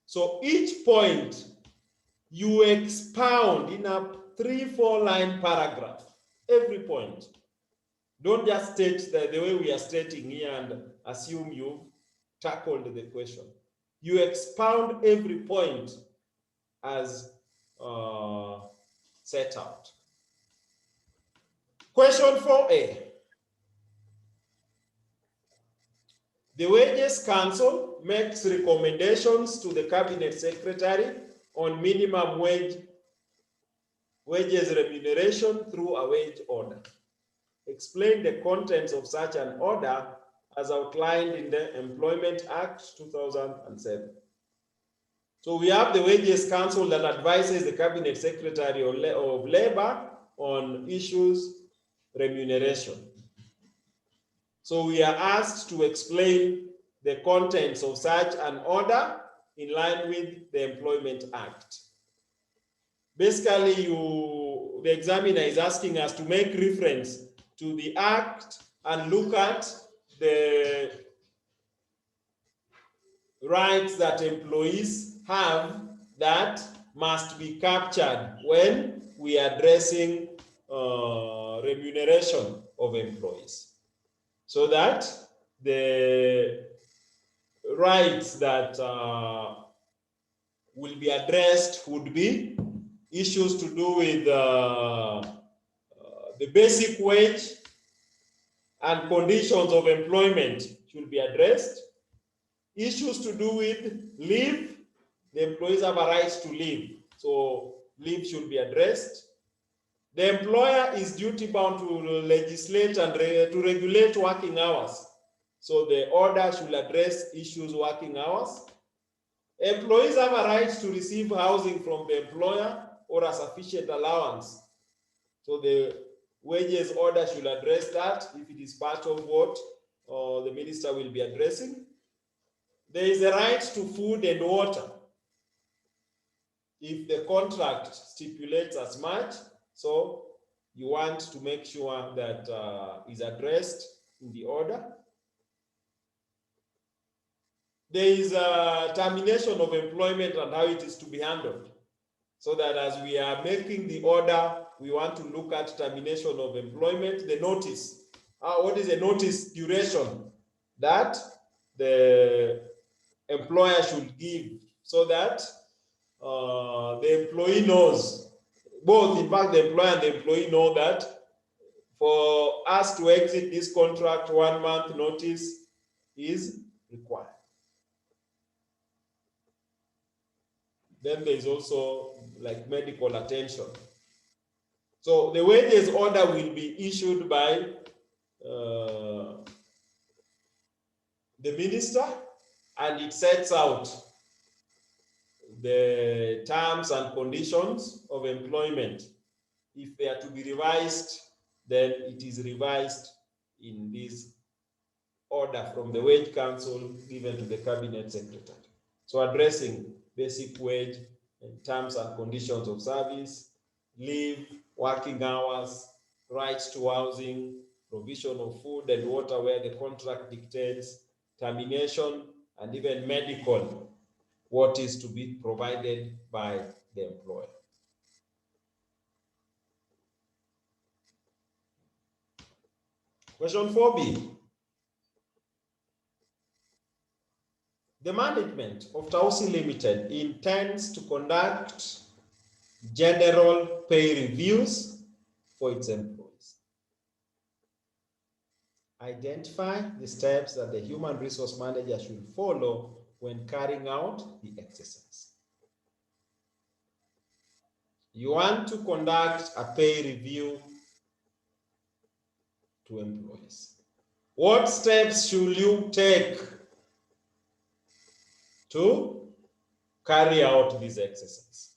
So each point you expound in a 3-4 line paragraph, every point. Don't just state the way we are stating here and assume you've tackled the question. You expound every point as set out. Question 4A. The Wages Council makes recommendations to the Cabinet Secretary on minimum wages remuneration through a wage order. Explain the contents of such an order as outlined in the Employment Act 2007. So we have the Wages Council that advises the Cabinet Secretary of Labor on issues remuneration. So we are asked to explain the contents of such an order in line with the Employment Act. Basically, the examiner is asking us to make reference to the Act and look at the rights that employees have that must be captured when we are addressing remuneration of employees, so that the rights that will be addressed would be issues to do with the basic wage and conditions of employment should be addressed. Issues to do with leave, the employees have a right to leave, so leave should be addressed. The employer is duty bound to legislate and to regulate working hours, so the order should address issues working hours. Employees have a right to receive housing from the employer or a sufficient allowance, so the wages order should address that if it is part of what the minister will be addressing. There is a right to food and water if the contract stipulates as much. So you want to make sure that is addressed in the order. There is a termination of employment and how it is to be handled. So that as we are making the order, we want to look at termination of employment, the notice. What is the notice duration that the employer should give so that the employee knows, both in fact the employer and the employee know that for us to exit this contract, 1 month notice is required. Then there is also like medical attention. So the wages order will be issued by the minister, and it sets out the terms and conditions of employment. If they are to be revised, then it is revised in this order from the Wage Council given to the Cabinet Secretary. So addressing basic wage and terms and conditions of service, leave, working hours, rights to housing, provision of food and water where the contract dictates, termination, and even medical, what is to be provided by the employer. Question 4B. The management of Tausi Limited intends to conduct general pay reviews for its employees. Identify the steps that the human resource manager should follow when carrying out the exercise. You want to conduct a pay review to employees. What steps should you take to carry out this exercise?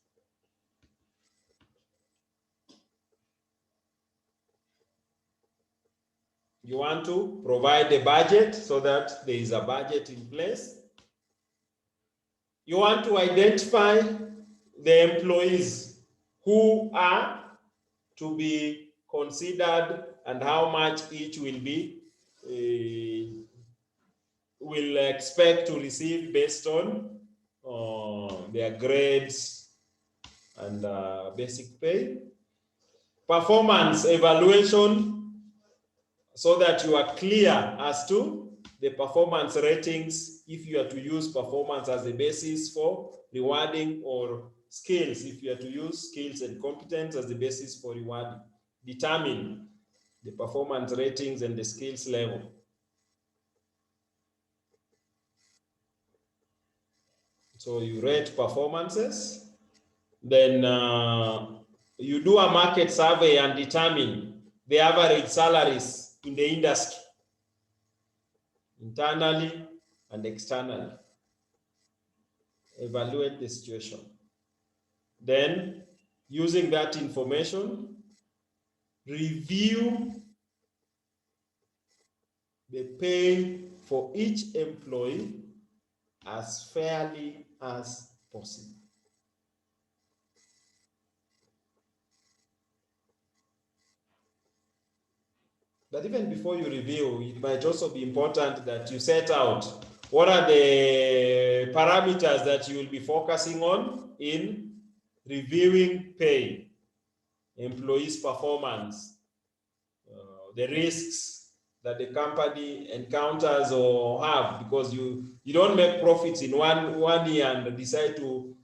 You want to provide a budget so that there is a budget in place. You want to identify the employees who are to be considered and how much each will be will expect to receive based on their grades and basic pay. Performance evaluation, so that you are clear as to the performance ratings, if you are to use performance as a basis for rewarding, or skills, if you are to use skills and competence as the basis for rewarding. Determine the performance ratings and the skills level. So you rate performances, then you do a market survey and determine the average salaries in the industry, internally and externally. Evaluate the situation. Then, using that information, review the pay for each employee as fairly as possible. But even before you review, it might also be important that you set out what are the parameters that you will be focusing on in reviewing pay, employees' performance, the risks that the company encounters or have, because you don't make profits in one year and decide to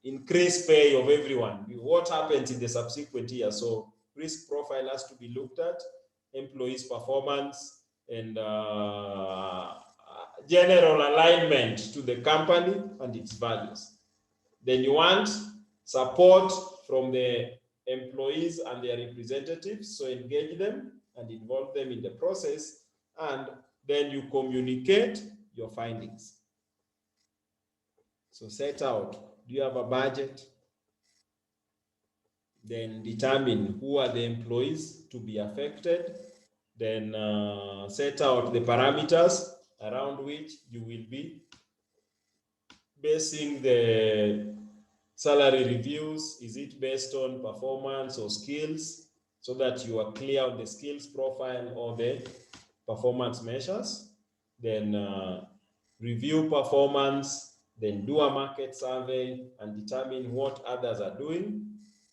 increase pay of everyone. What happens in the subsequent year? So risk profile has to be looked at, employees' performance, and general alignment to the company and its values. Then you want support from the employees and their representatives, so engage them and involve them in the process, and then you communicate your findings. So set out, do you have a budget? then determine who are the employees to be affected, then set out the parameters around which you will be basing the salary reviews. Is it based on performance or skills, so that you are clear on the skills profile or the performance measures? Then review performance, then do a market survey and determine what others are doing,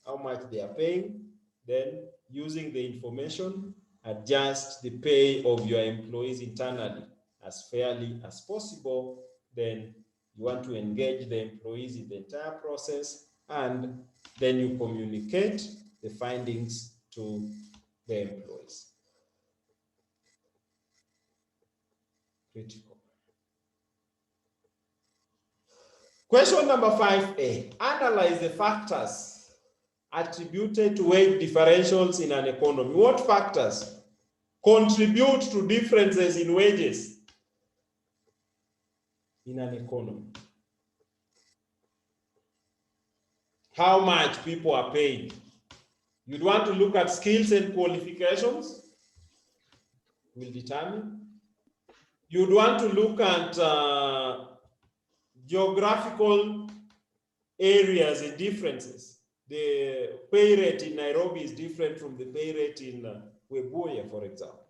how much they are paying. Then using the information, adjust the pay of your employees internally as fairly as possible. Then you want to engage the employees in the entire process, and then you communicate the findings to the employees. Critical. Question number 5A, analyze the factors attributed to wage differentials in an economy. What factors contribute to differences in wages in an economy? How much people are paid. You'd want to look at skills and qualifications, will determine. You'd want to look at geographical areas and differences. The pay rate in Nairobi is different from the pay rate in Webuye, for example.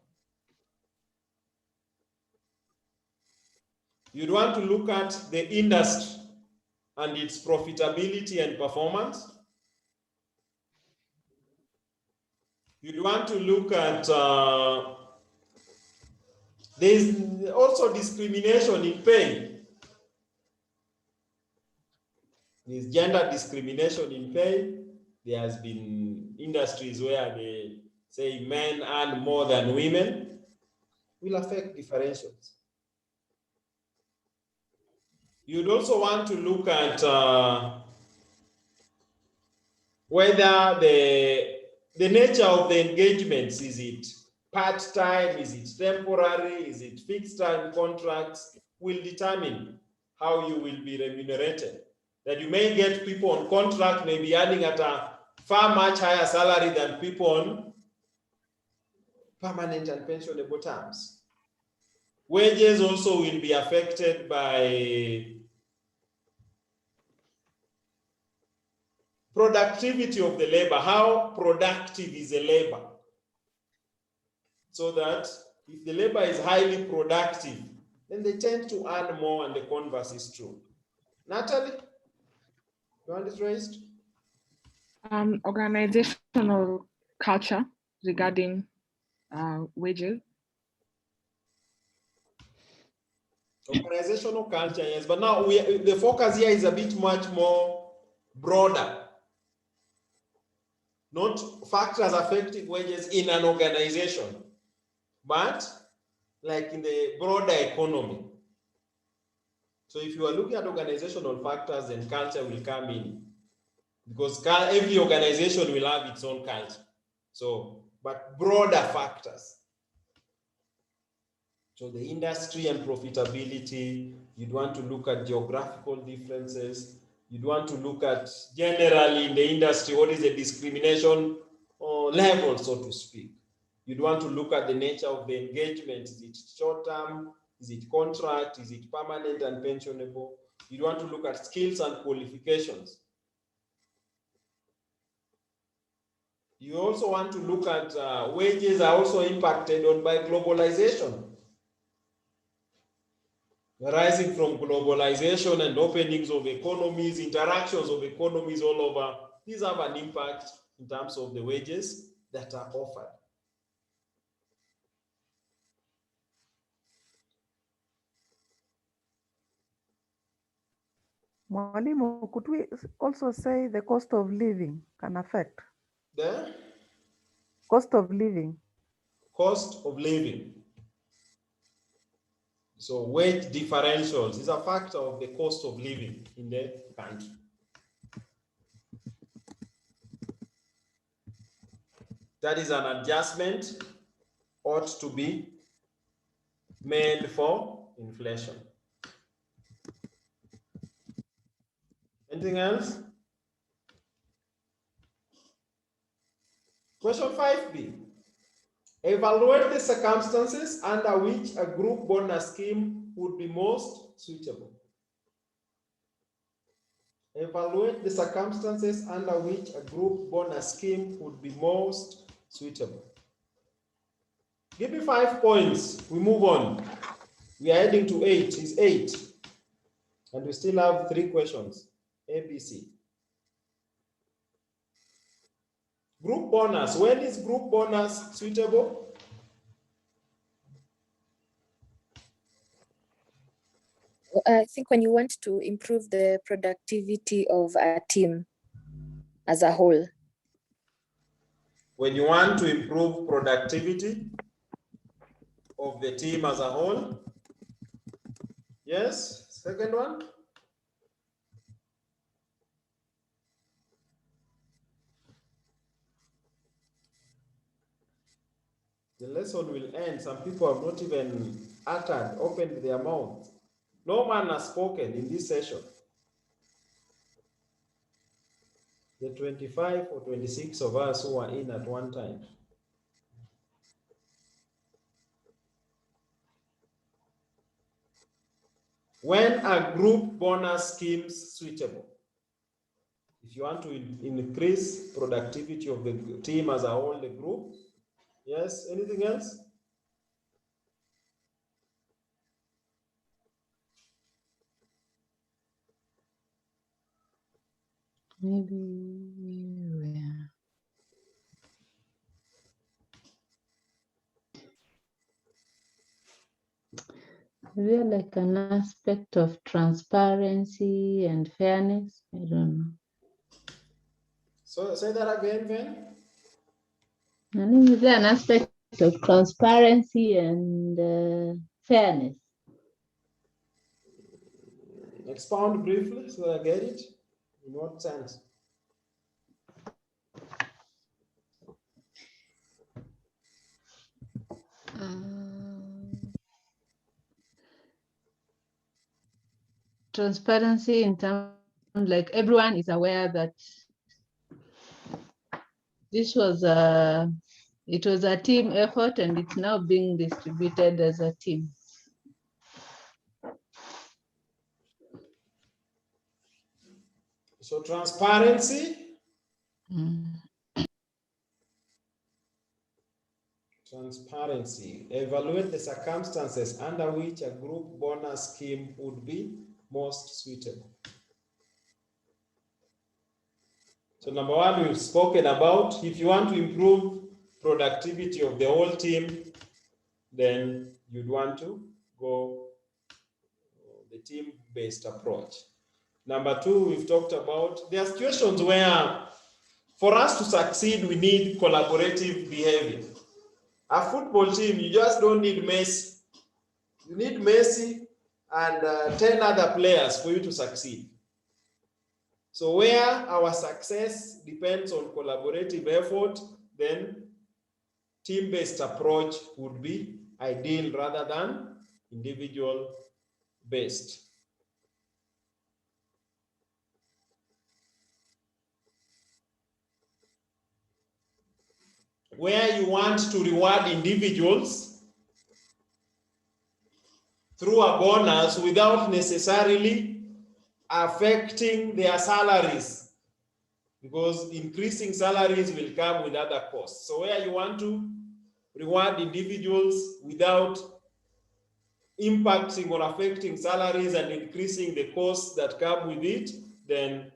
You'd want to look at the industry and its profitability and performance. You'd want to look at, there's also discrimination in pay. There's gender discrimination in pay. There has been industries where they say men earn more than women. Will affect differentials. You'd also want to look at whether the nature of the engagements, is it part-time, is it temporary, is it fixed-time contracts, will determine how you will be remunerated. That you may get people on contract may be earning at a far much higher salary than people on permanent and pensionable terms. Wages also will be affected by productivity of the labor. How productive is the labor? So that if the labor is highly productive, then they tend to earn more, and the converse is true. Natalie, your hand is raised. Organizational culture regarding wages. Organizational culture, yes, but now the focus here is a bit much more broader. Not factors affecting wages in an organization, but like in the broader economy. So if you are looking at organizational factors, then culture will come in, because every organization will have its own culture. So, but broader factors. So the industry and profitability, you'd want to look at geographical differences. You'd want to look at generally in the industry, what is the discrimination level, so to speak. You'd want to look at the nature of the engagement. Is it short-term? Is it contract? Is it permanent and pensionable? You'd want to look at skills and qualifications. You also want to look at wages are also impacted on by globalization. Arising from globalization and openings of economies, interactions of economies all over, these have an impact in terms of the wages that are offered. Mwalimu, could we also say the cost of living can affect? The cost of living. Cost of living. So wage differentials is a factor of the cost of living in the country. That is an adjustment ought to be made for inflation. Anything else? Question 5b. Evaluate the circumstances under which a group bonus scheme would be most suitable. Evaluate the circumstances under which a group bonus scheme would be most suitable. Give me 5 points. We move on. We are heading to 8. It's 8. And we still have 3 questions. A, B, C. Group bonus. When is group bonus suitable? I think when you want to improve the productivity of a team as a whole. When you want to improve productivity of the team as a whole. Yes. Second one. The lesson will end. Some people have not even opened their mouths. No man has spoken in this session. The 25 or 26 of us who were in at one time. When a group bonus scheme is suitable, if you want to increase productivity of the team as a whole, the group. Yes, anything else? Is there like an aspect of transparency and fairness? I don't know. So say that again, Ben. I think is there an aspect of transparency and fairness? Expound briefly so I get it. In what sense? Transparency in terms like everyone is aware that this was a team effort and it's now being distributed as a team. So transparency. Transparency. Evaluate the circumstances under which a group bonus scheme would be most suitable. So number 1, we've spoken about if you want to improve productivity of the whole team, then you'd want to go the team-based approach. Number 2, we've talked about there are situations where for us to succeed, we need collaborative behavior. A football team, you just don't need Messi. You need Messi and 10 other players for you to succeed. So where our success depends on collaborative effort, then team-based approach would be ideal rather than individual-based. Where you want to reward individuals through a bonus without necessarily affecting their salaries, because increasing salaries will come with other costs. So where you want to reward individuals without impacting or affecting salaries and increasing the costs that come with it, then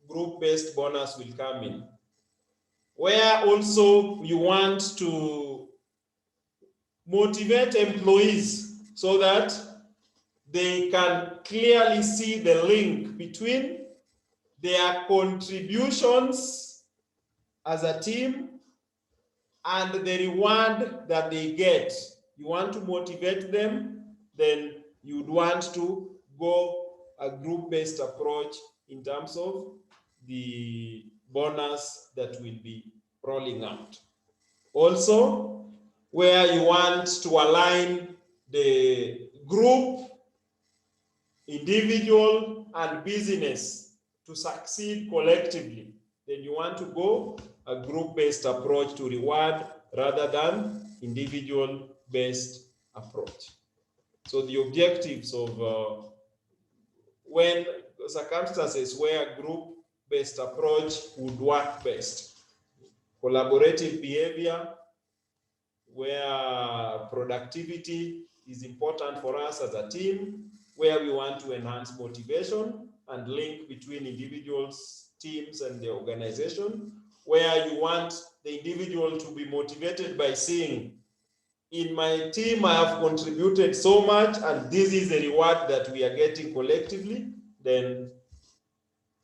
group-based bonus will come in. Where also you want to motivate employees so that they can clearly see the link between their contributions as a team and the reward that they get. You want to motivate them, then you'd want to go a group-based approach in terms of the bonus that will be rolling out. Also, where you want to align the group, individual, and business to succeed collectively, then you want to go a group-based approach to reward rather than individual-based approach. So the objectives of when circumstances where group-based approach would work best: collaborative behavior, where productivity is important for us as a team, where we want to enhance motivation and link between individuals, teams, and the organization, where you want the individual to be motivated by seeing, in my team, I have contributed so much, and this is the reward that we are getting collectively, then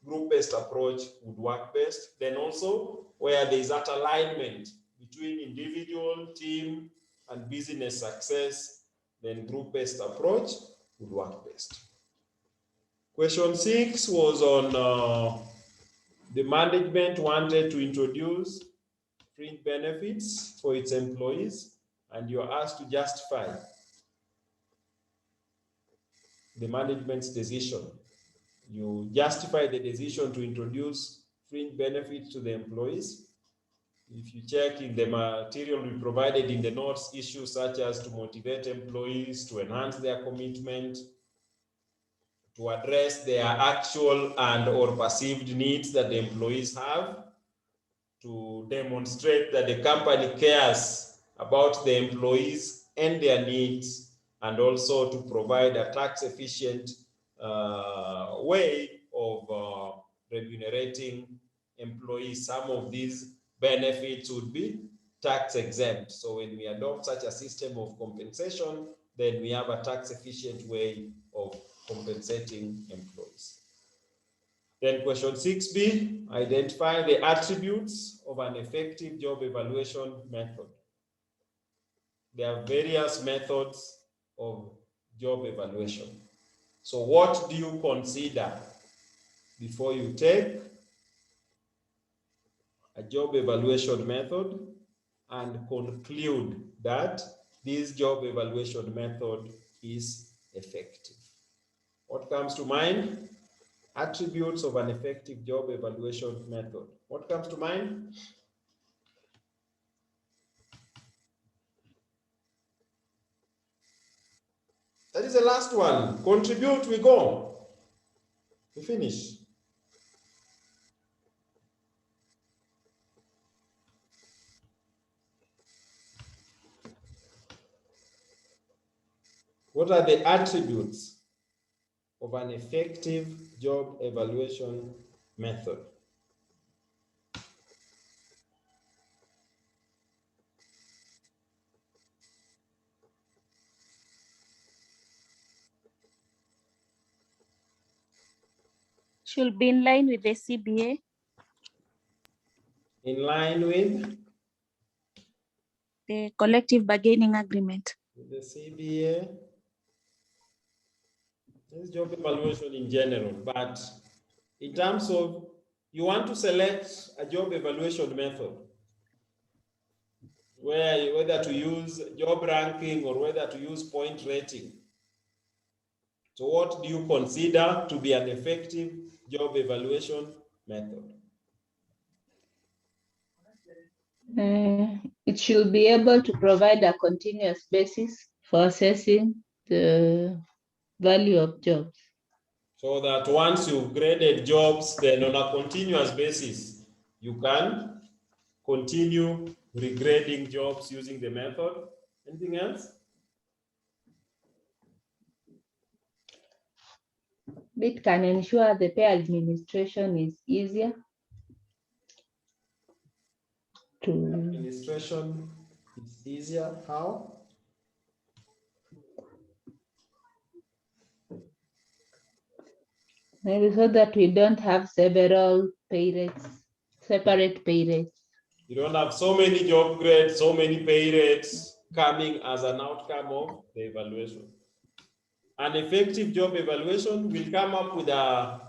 group-based approach would work best. Then also, where there is that alignment between individual, team, and business success, then group-based approach would work best. Question 6 was on the management wanted to introduce fringe benefits for its employees, and you're asked to justify the management's decision. You justify the decision to introduce fringe benefits to the employees. If you check in the material we provided in the notes, issues such as to motivate employees, to enhance their commitment, to address their actual and or perceived needs that the employees have, to demonstrate that the company cares about the employees and their needs, and also to provide a tax-efficient way of remunerating employees. Some of these benefits would be tax exempt. So when we adopt such a system of compensation, then we have a tax-efficient way of compensating employees. Then question 6B, identify the attributes of an effective job evaluation method. There are various methods of job evaluation. So what do you consider before you take a job evaluation method and conclude that this job evaluation method is effective? What comes to mind? Attributes of an effective job evaluation method. What comes to mind? That is the last one. Contribute, we go. We finish. What are the attributes of an effective job evaluation method? Should be in line with the CBA. In line with The collective bargaining agreement. the CBA. This job evaluation in general, but in terms of you want to select a job evaluation method, where whether to use job ranking or whether to use point rating. So what do you consider to be an effective job evaluation method? It should be able to provide a continuous basis for assessing the value of jobs. So that once you've graded jobs, then on a continuous basis, you can continue regrading jobs using the method. Anything else? It can ensure the pay administration is easier to Administration is easier. How? maybe so that we don't have several pay rates, separate pay rates. You don't have so many job grades, so many pay rates coming as an outcome of the evaluation. An effective job evaluation will come up with a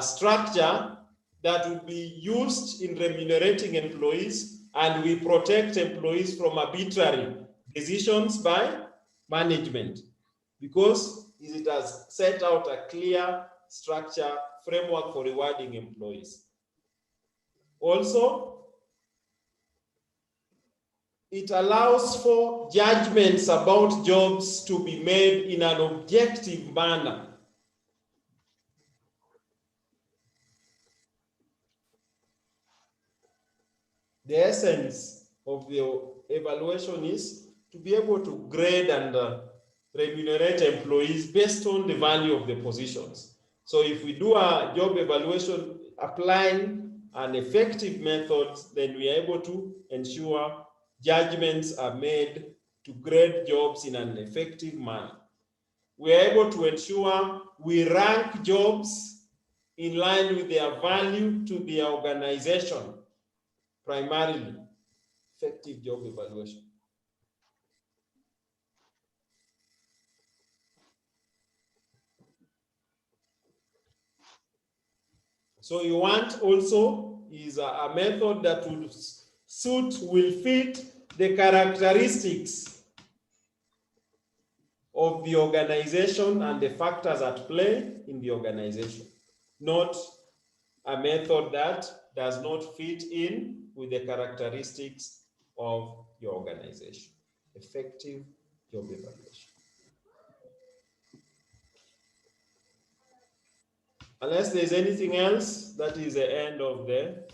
structure that will be used in remunerating employees, and we protect employees from arbitrary decisions by management, because it has set out a clear structure framework for rewarding employees. Also, it allows for judgments about jobs to be made in an objective manner. The essence of the evaluation is to be able to grade and remunerate employees based on the value of the positions. So if we do a job evaluation applying an effective method, then we are able to ensure judgments are made to grade jobs in an effective manner. We are able to ensure we rank jobs in line with their value to the organization, primarily. Effective job evaluation. So you want also is a method that will fit the characteristics of the organization and the factors at play in the organization, not a method that does not fit in with the characteristics of your organization. Effective job evaluation. Unless there's anything else, that is the end of the